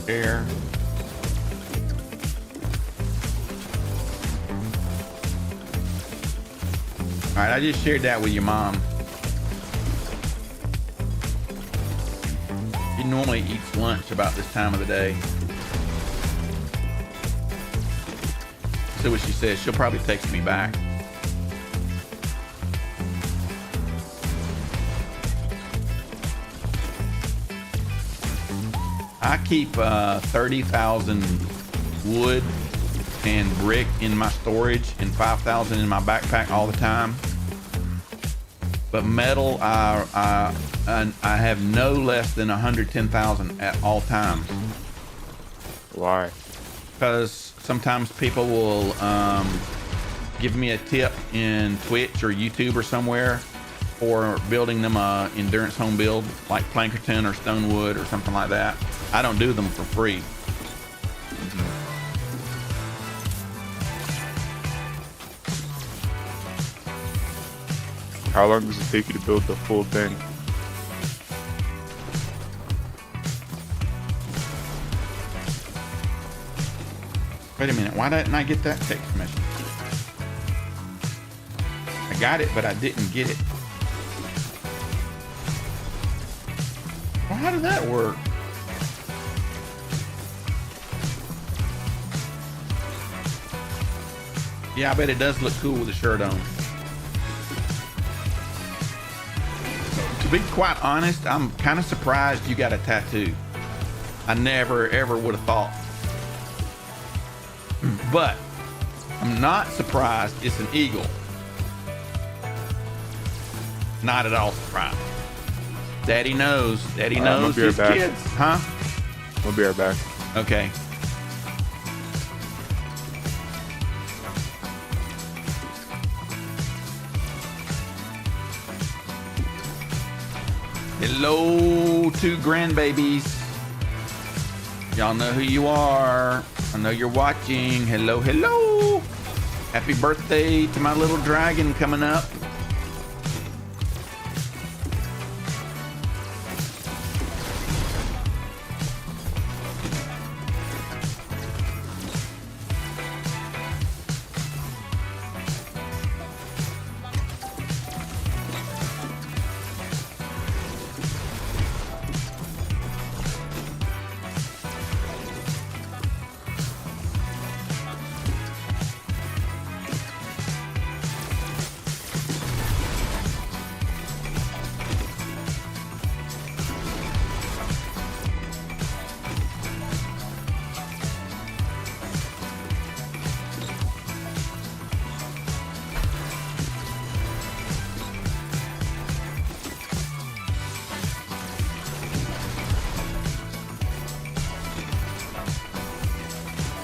Share. All right, I just shared that with your mom. She normally eats lunch about this time of the day. See what she says. She'll probably text me back. I keep 30,000 wood and brick in my storage and 5,000 in my backpack all the time. But metal, I have no less than 110,000 at all times. Why? Because sometimes people will give me a tip in Twitch or YouTube or somewhere for building them a endurance home build like Plankerton or Stonewood or something like that. I don't do them for free. How long does it take you to build the full thing? Wait a minute, why didn't I get that text message? I got it, but I didn't get it. Well, how did that work? Yeah, I bet it does look cool with the shirt on. To be quite honest, I'm kind of surprised you got a tattoo. I never ever would have thought. But I'm not surprised it's an eagle. Not at all surprised. Daddy knows. Daddy knows his kids. Huh? We'll be right back. Okay. Hello, two grandbabies. Y'all know who you are. I know you're watching. Hello, hello. Happy birthday to my little dragon coming up.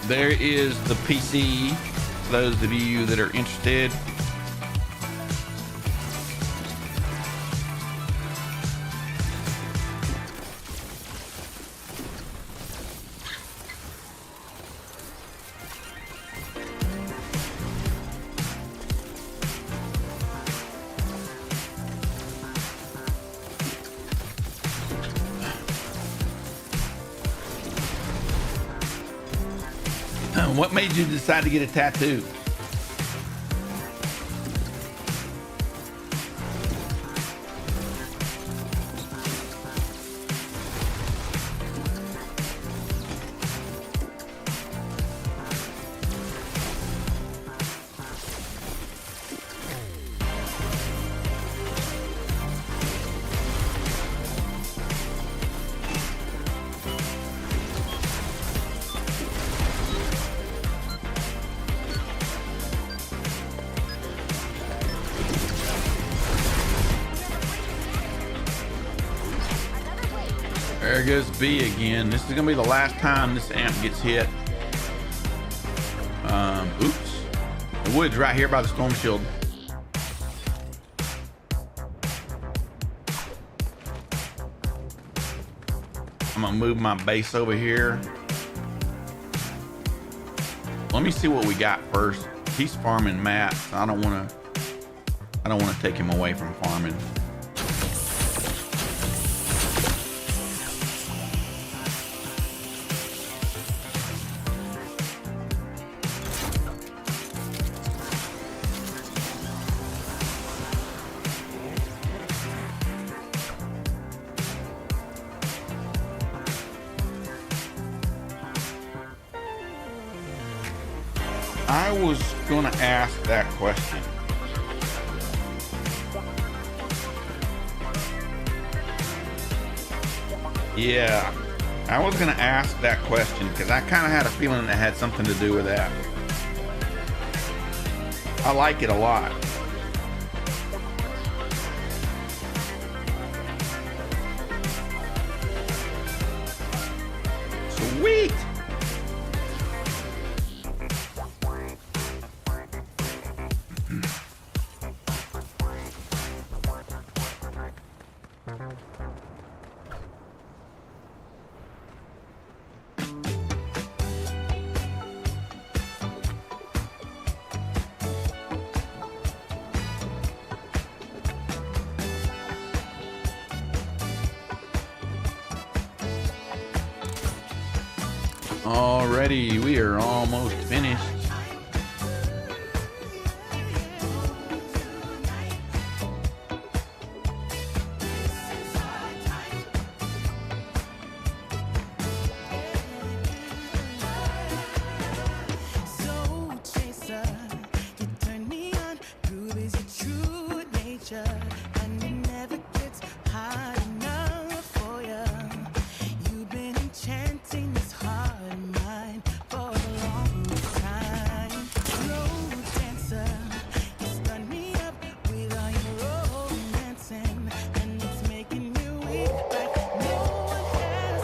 There is the PC, for those of you that are interested. What made you decide to get a tattoo? There goes B again. This is gonna be the last time this amp gets hit. Oops. The wood's right here by the storm shield. I'm gonna move my base over here. Let me see what we got first. He's farming mats. I don't wanna take him away from farming. I was gonna ask that question. Yeah, I was gonna ask that question because I kind of had a feeling that had something to do with that. I like it a lot. Sweet. Alrighty, we are almost finished.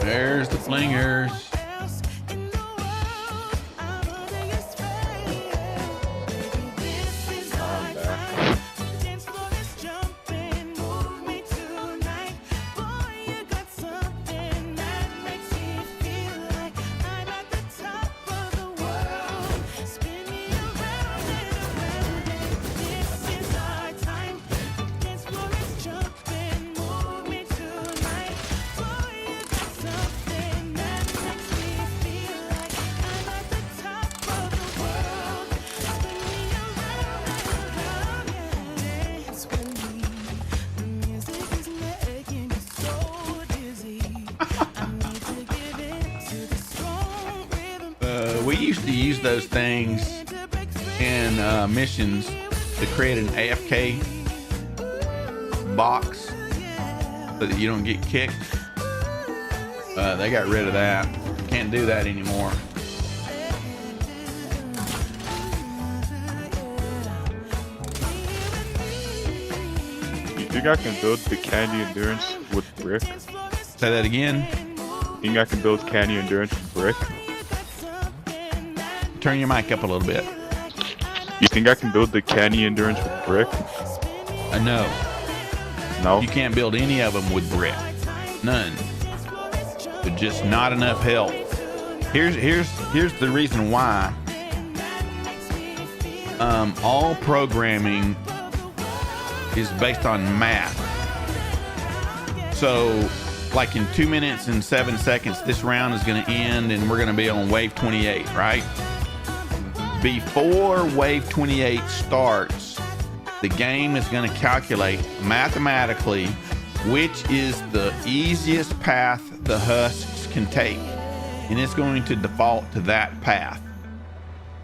There's the flingers. We used to use those things in missions to create an AFK box so that you don't get kicked. They got rid of that. Can't do that anymore. You think I can build the candy endurance with brick? Say that again. You think I can build candy endurance with brick? Turn your mic up a little bit. You think I can build the candy endurance with brick? No. No? You can't build any of them with brick. None. There's just not enough health. Here's the reason why. All programming is based on math. So, like in 2 minutes and 7 seconds, this round is going to end, and we're going to be on wave 28, right? Before wave 28 starts, the game is going to calculate mathematically which is the easiest path the husks can take, and it's going to default to that path.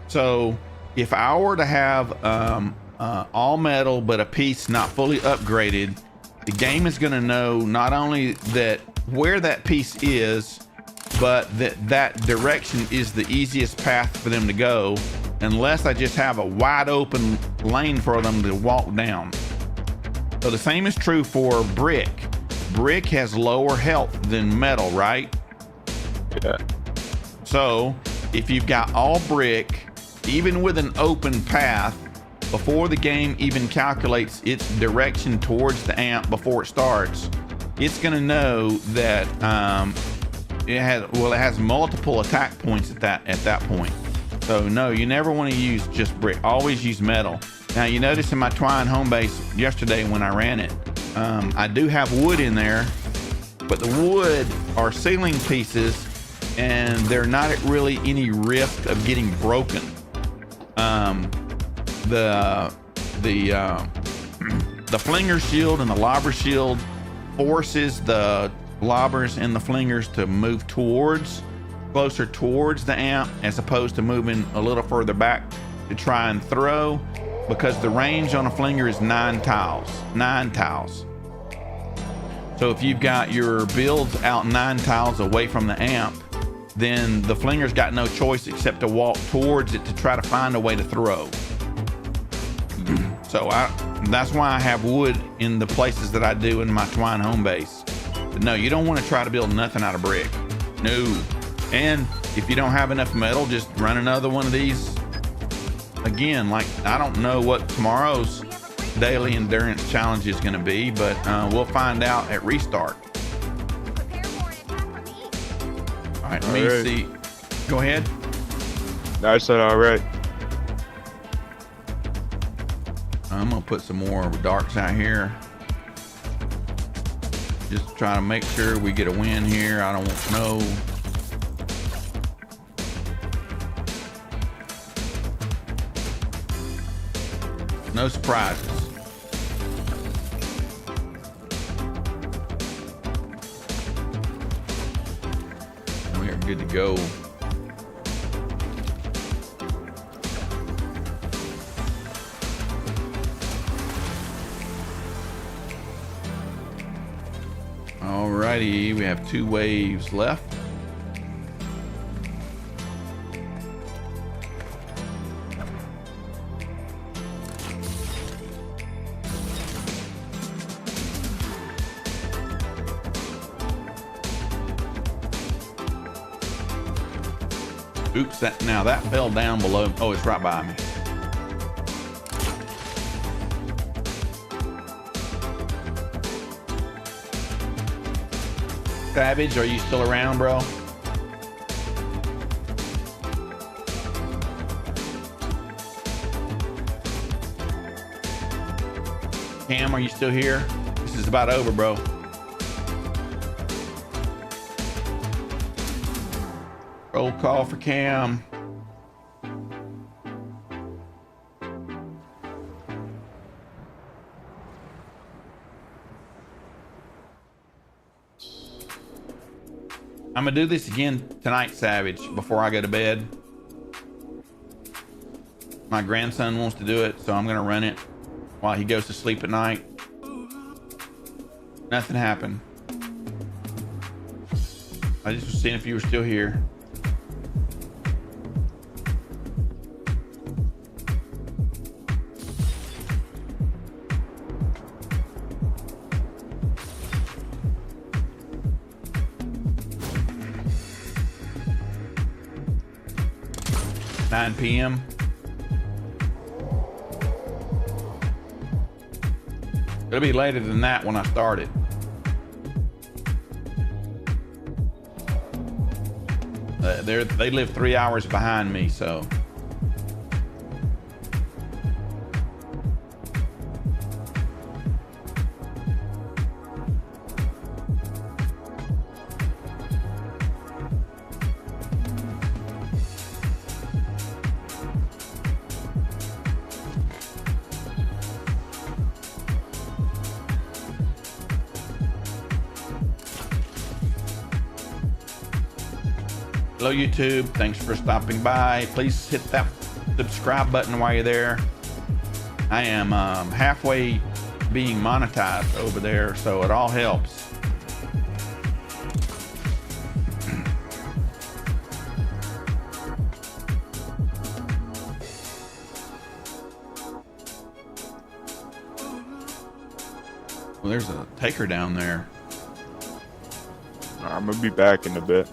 So if I were to have all metal but a piece not fully upgraded, the game is going to know not only that where that piece is, but that direction is the easiest path for them to go, unless I just have a wide open lane for them to walk down. So the same is true for brick. brick has lower health than metal, right? Yeah. So if you've got all brick, even with an open path, before the game even calculates its direction towards the amp before it starts, it's going to know that it has multiple attack points at that point. So no, you never want to use just brick. Always use metal. Now you notice in my Twine home base yesterday when I ran it, I do have wood in there, but the wood are ceiling pieces and they're not at really any risk of getting broken. The flinger shield and the lobber shield forces the lobbers and the flingers to move closer towards the amp, as opposed to moving a little further back to try and throw, because the range on a flinger is 9 tiles. So if you've got your builds out 9 tiles away from the amp, then the flinger's got no choice except to walk towards it to try to find a way to throw. So that's why I have wood in the places that I do in my Twine home base. But no, you don't want to try to build nothing out of brick. No. And if you don't have enough metal, just run another one of these. Again, like, I don't know what tomorrow's daily endurance challenge is going to be, but we'll find out at restart. Prepare for an attack from the east. All right, let me see. Go ahead. I said all right. I'm gonna put some more darks out here. Just try to make sure we get a win here. I don't want snow. No surprises. We are good to go. Alrighty, we have 2 waves left. Oops, that fell down below. Oh, it's right by me. Savage, are you still around, bro? Cam, are you still here? This is about over, bro. Roll call for Cam. I'm gonna do this again tonight, Savage, before I go to bed. My grandson wants to do it, so I'm gonna run it while he goes to sleep at night. Nothing happened. I just was seeing if you were still here. PM. It'll be later than that when I start it. They live 3 hours behind me, so. Hello YouTube, thanks for stopping by. Please hit that subscribe button while you're there. I am halfway being monetized over there, so it all helps. Well, there's a taker down there. I'm gonna be back in a bit.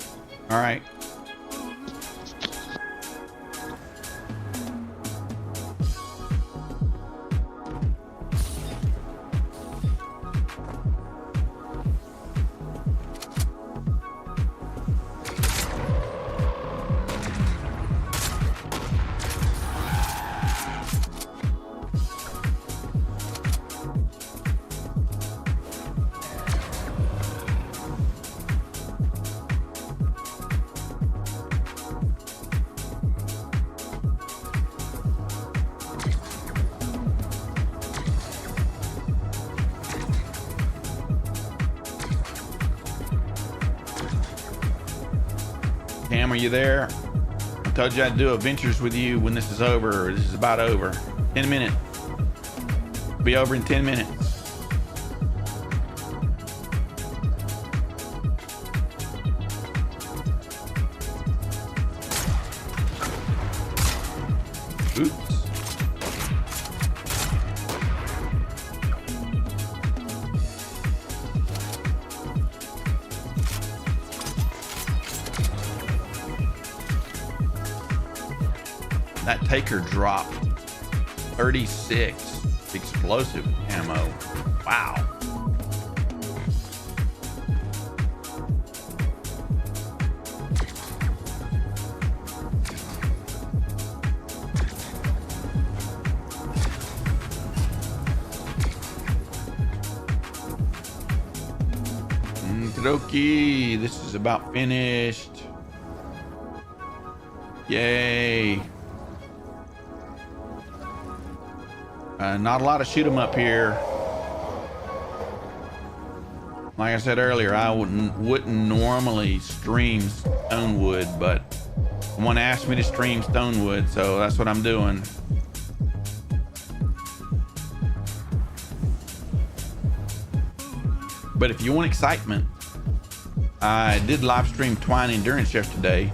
All right. Cam, are you there? I told you I'd do adventures with you when this is over. This is about over. 10 minutes. Be over in 10 minutes. Oops. That taker dropped 36 explosive ammo. Wow. Okie, this is about finished. Yay. Not a lot of shoot 'em up here. Like I said earlier, I wouldn't normally stream Stonewood, but someone asked me to stream Stonewood, so that's what I'm doing. But if you want excitement, I did live stream Twine Endurance yesterday.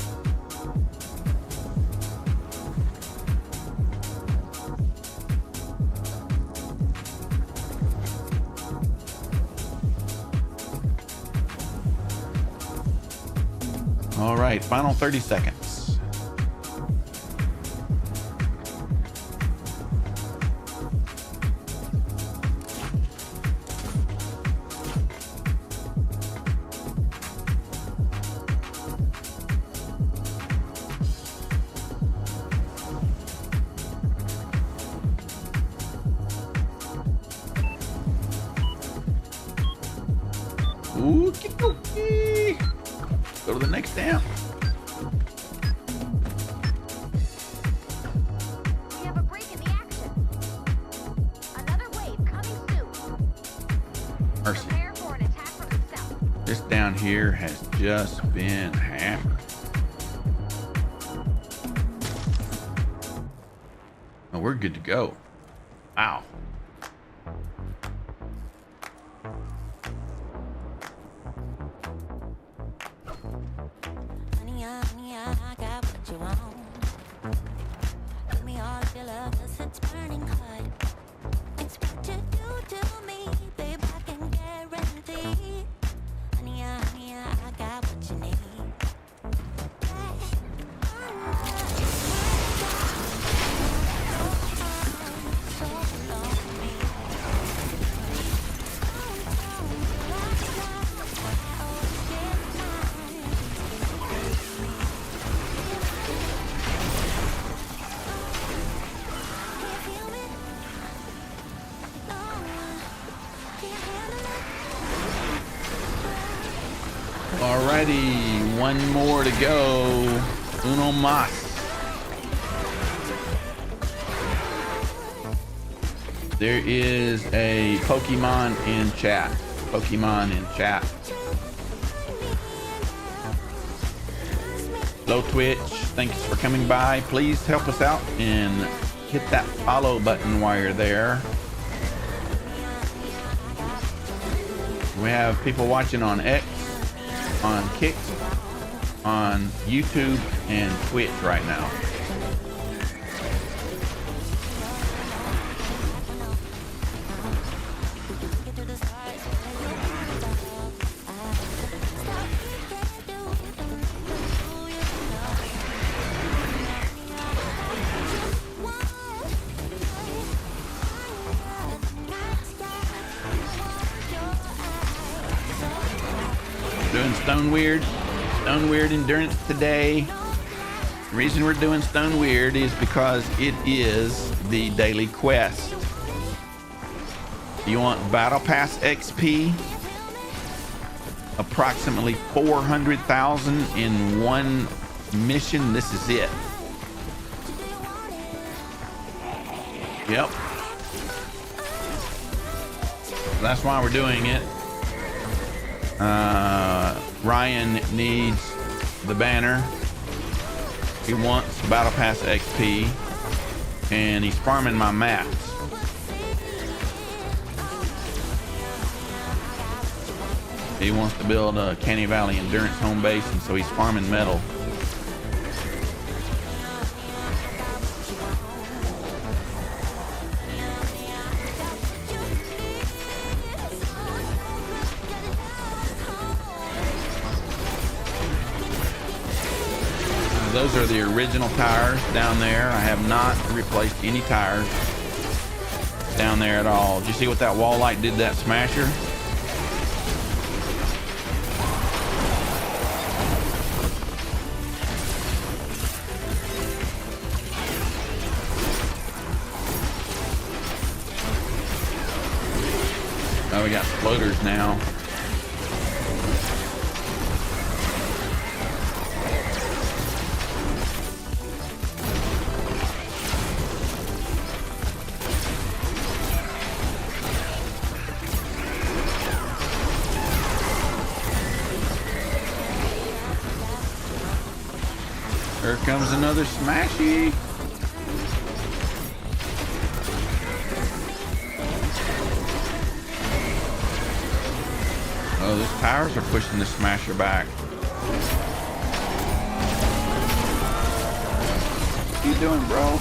All right, final 30 seconds. Ookie dokie. Go to the next down. We have a break in the action. Another wave coming soon. Mercy. Prepare for an attack from the south. This down here has just been hammered. Oh, we're good to go. Wow. Honey, I got what you want. Give me all your love, 'cause it's burning hot. It's what you do to me, babe, I can guarantee. Honey, I got what you need. So lonely. Alrighty, one more to go. Uno mas. There is a Pokemon in chat. Pokemon in chat. Hello Twitch, thanks for coming by. Please help us out and hit that follow button while you're there. We have people watching on X, on Kick, on YouTube, and Twitch right now. Doing Stoneweird endurance today. The reason we're doing Stoneweird is because it is the daily quest. You want Battle Pass XP? Approximately 400,000 in one mission. This is it. Yep. That's why we're doing it. Ryan needs the banner. He wants Battle Pass XP, and he's farming my mats. He wants to build a Canny Valley Endurance home base, and so he's farming metal. Those are the original tires down there. I have not replaced any tires down there at all. Did you see what that wall light did to that smasher? Oh, we got floaters now. Here comes another smashy. Oh, those tires are pushing the smasher back. What you doing, bro?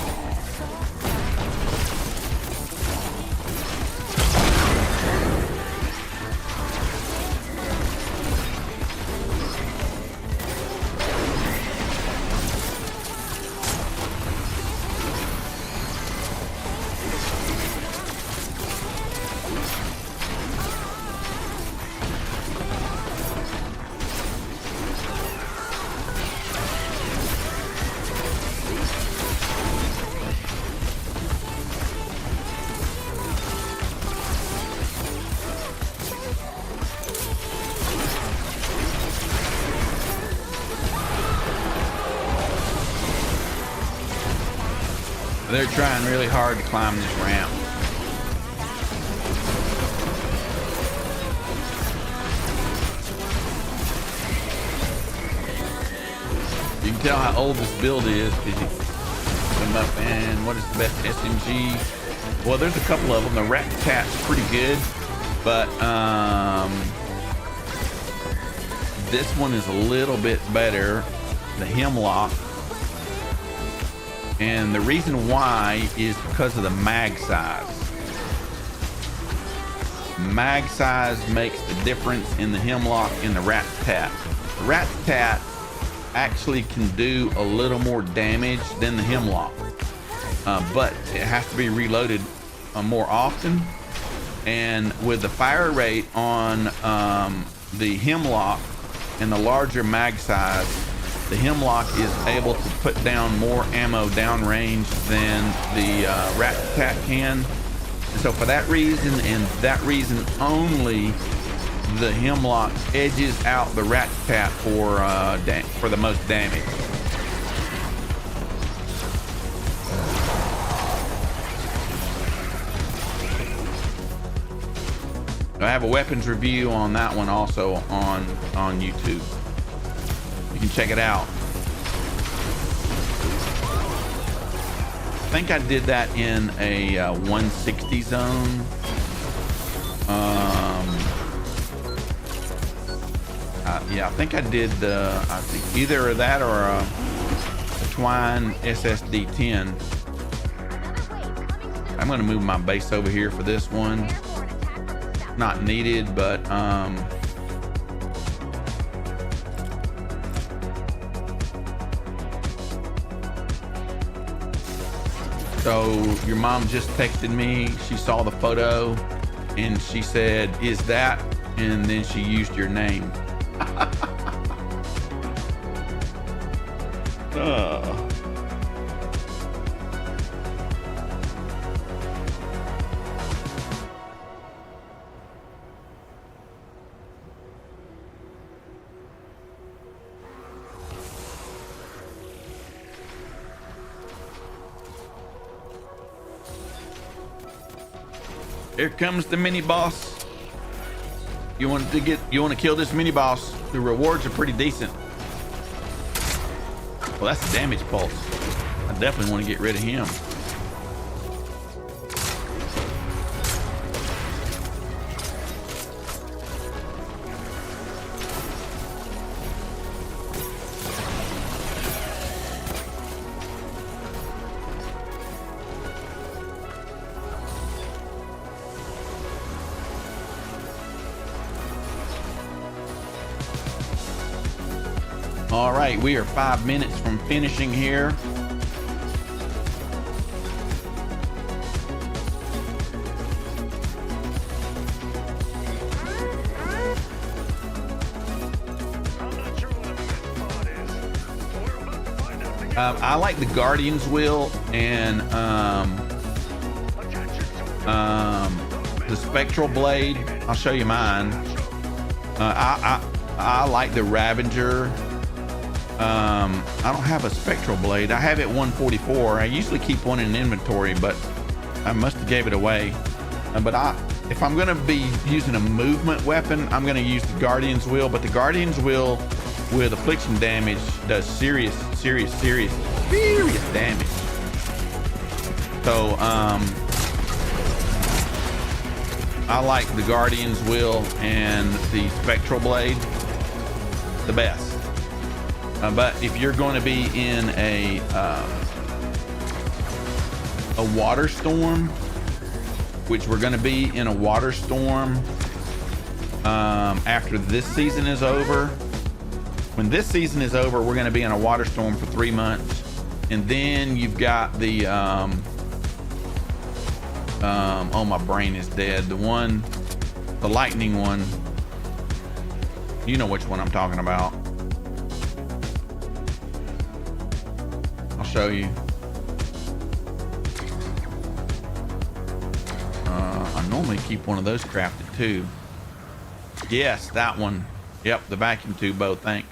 They're trying really hard to climb this ramp. You can tell how old this build is because you come up and what is the best SMG? Well, there's a couple of them. The Rat Cat's pretty good, but this one is a little bit better. The Hemlock. And the reason why is because of the mag size. Mag size makes the difference in the Hemlock and the Rat Tat. The Rat Tat actually can do a little more damage than the Hemlock, but it has to be reloaded more often. And with the fire rate on the Hemlock and the larger mag size, the Hemlock is able to put down more ammo downrange than the Rat Tat can. And so for that reason and that reason only, the Hemlock edges out the Rat Tat for the most damage. I have a weapons review on that one also on YouTube. You can check it out. I think I did that in a 160 zone. Yeah, I think I did I think either of that or a Twine SSD 10. I'm going to move my base over here for this one. Not needed, but so your mom just texted me. She saw the photo and she said, "Is that?" And then she used your name. Here comes the mini boss. You want to kill this mini boss. The rewards are pretty decent. Well, that's the damage pulse. I definitely want to get rid of him. All right, we are 5 minutes from finishing here. I like the Guardian's Wheel and the Spectral Blade. I'll show you mine. I like the Ravager. I don't have a Spectral Blade. I have it 144. I usually keep one in inventory, but I must have gave it away. If I'm going to be using a movement weapon, I'm going to use the Guardian's Wheel. But the Guardian's Wheel with affliction damage does serious damage. So I like the Guardian's Wheel and the Spectral Blade the best. But if you're going to be in a water storm, which we're going to be in a water storm after this season is over. When this season is over, we're going to be in a water storm for 3 months, and then you've got the oh, my brain is dead. The lightning one. You know which one I'm talking about. Show you. I normally keep one of those crafted too. Yes, that one. Yep, the vacuum tube bow. Thanks.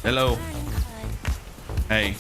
Hello. Hey.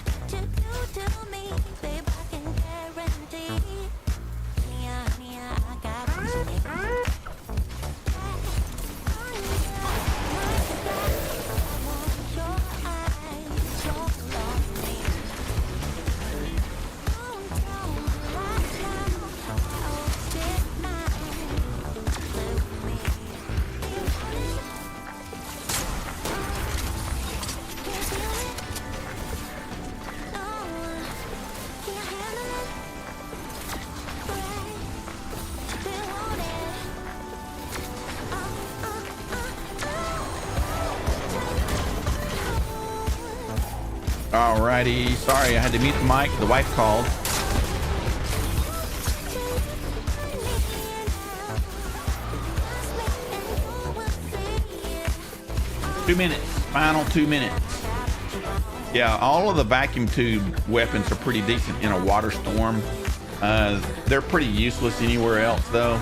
Alrighty, sorry I had to mute the mic. The wife called. Two minutes, final 2 minutes. Yeah, all of the vacuum tube weapons are pretty decent in a water storm. They're pretty useless anywhere else though.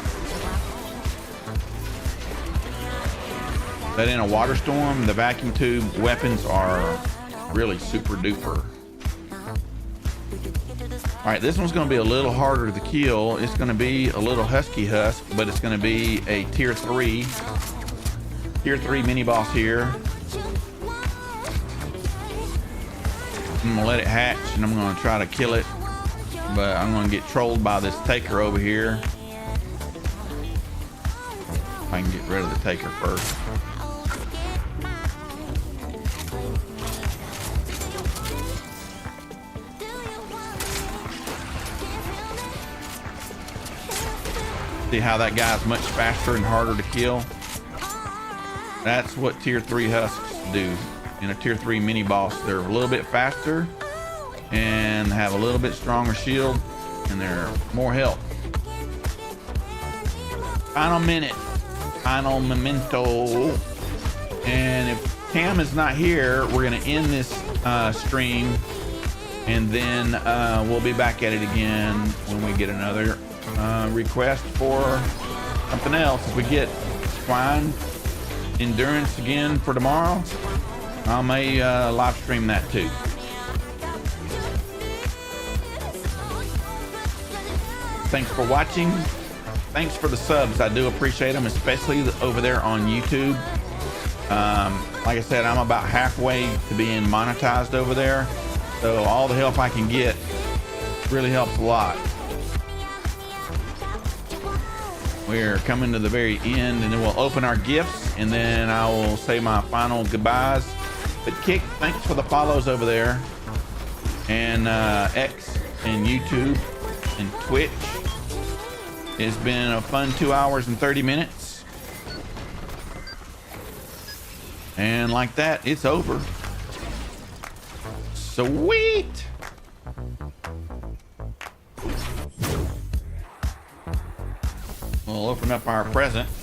But in a water storm, the vacuum tube weapons are really super duper. All right, this one's going to be a little harder to kill. It's going to be a little husky husk, but it's going to be a tier 3 mini boss here. I'm gonna let it hatch and I'm gonna try to kill it, but I'm gonna get trolled by this taker over here. If I can get rid of the taker first. See how that guy's much faster and harder to kill? That's what tier 3 husks to do. In a tier 3 mini boss, they're a little bit faster and have a little bit stronger shield, and they're more health. Final minute, final memento. And if Cam is not here, we're gonna end this stream, and then we'll be back at it again when we get another request for something else. If we get Twine Endurance again for tomorrow, I may live stream that too. Thanks for watching. Thanks for the subs. I do appreciate them, especially over there on YouTube. Like I said, I'm about halfway to being monetized over there, so all the help I can get really helps a lot. We're coming to the very end, and then we'll open our gifts, and then I will say my final goodbyes. But Kick, thanks for the follows over there, and X and YouTube and Twitch. It's been a fun 2 hours and 30 minutes. And like that, it's over. Sweet. We'll open up our presents.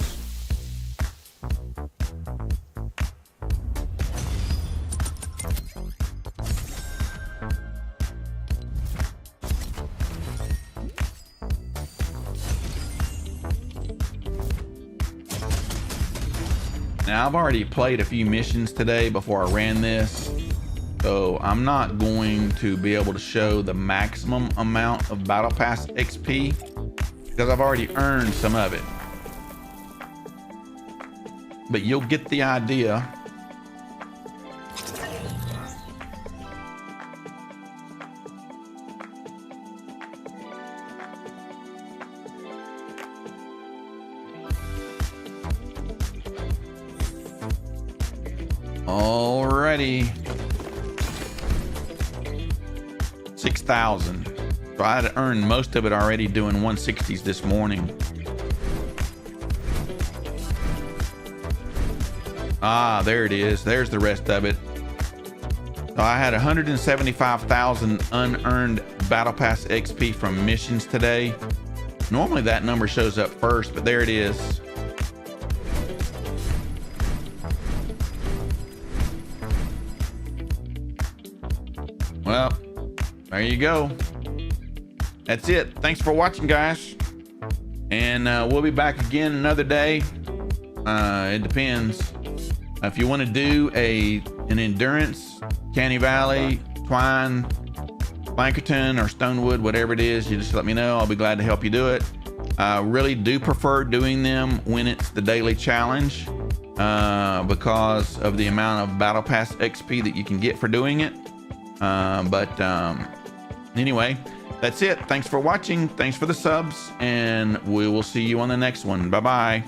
Now, I've already played a few missions today before I ran this, so I'm not going to be able to show the maximum amount of Battle Pass XP because I've already earned some of it. But you'll get the idea. Alrighty. 6,000. So I had earned most of it already doing 160s this morning. Ah, there it is. There's the rest of it. So I had 175,000 unearned Battle Pass XP from missions today. Normally that number shows up first, but there it is. Well, there you go. That's it. Thanks for watching, guys. And we'll be back again another day. It depends. If you want to do an endurance, Canny Valley, Twine, Blankerton, or Stonewood, whatever it is, you just let me know. I'll be glad to help you do it. I really do prefer doing them when it's the daily challenge because of the amount of Battle Pass XP that you can get for doing it. Anyway, that's it. Thanks for watching. Thanks for the subs, and we will see you on the next one. Bye-bye.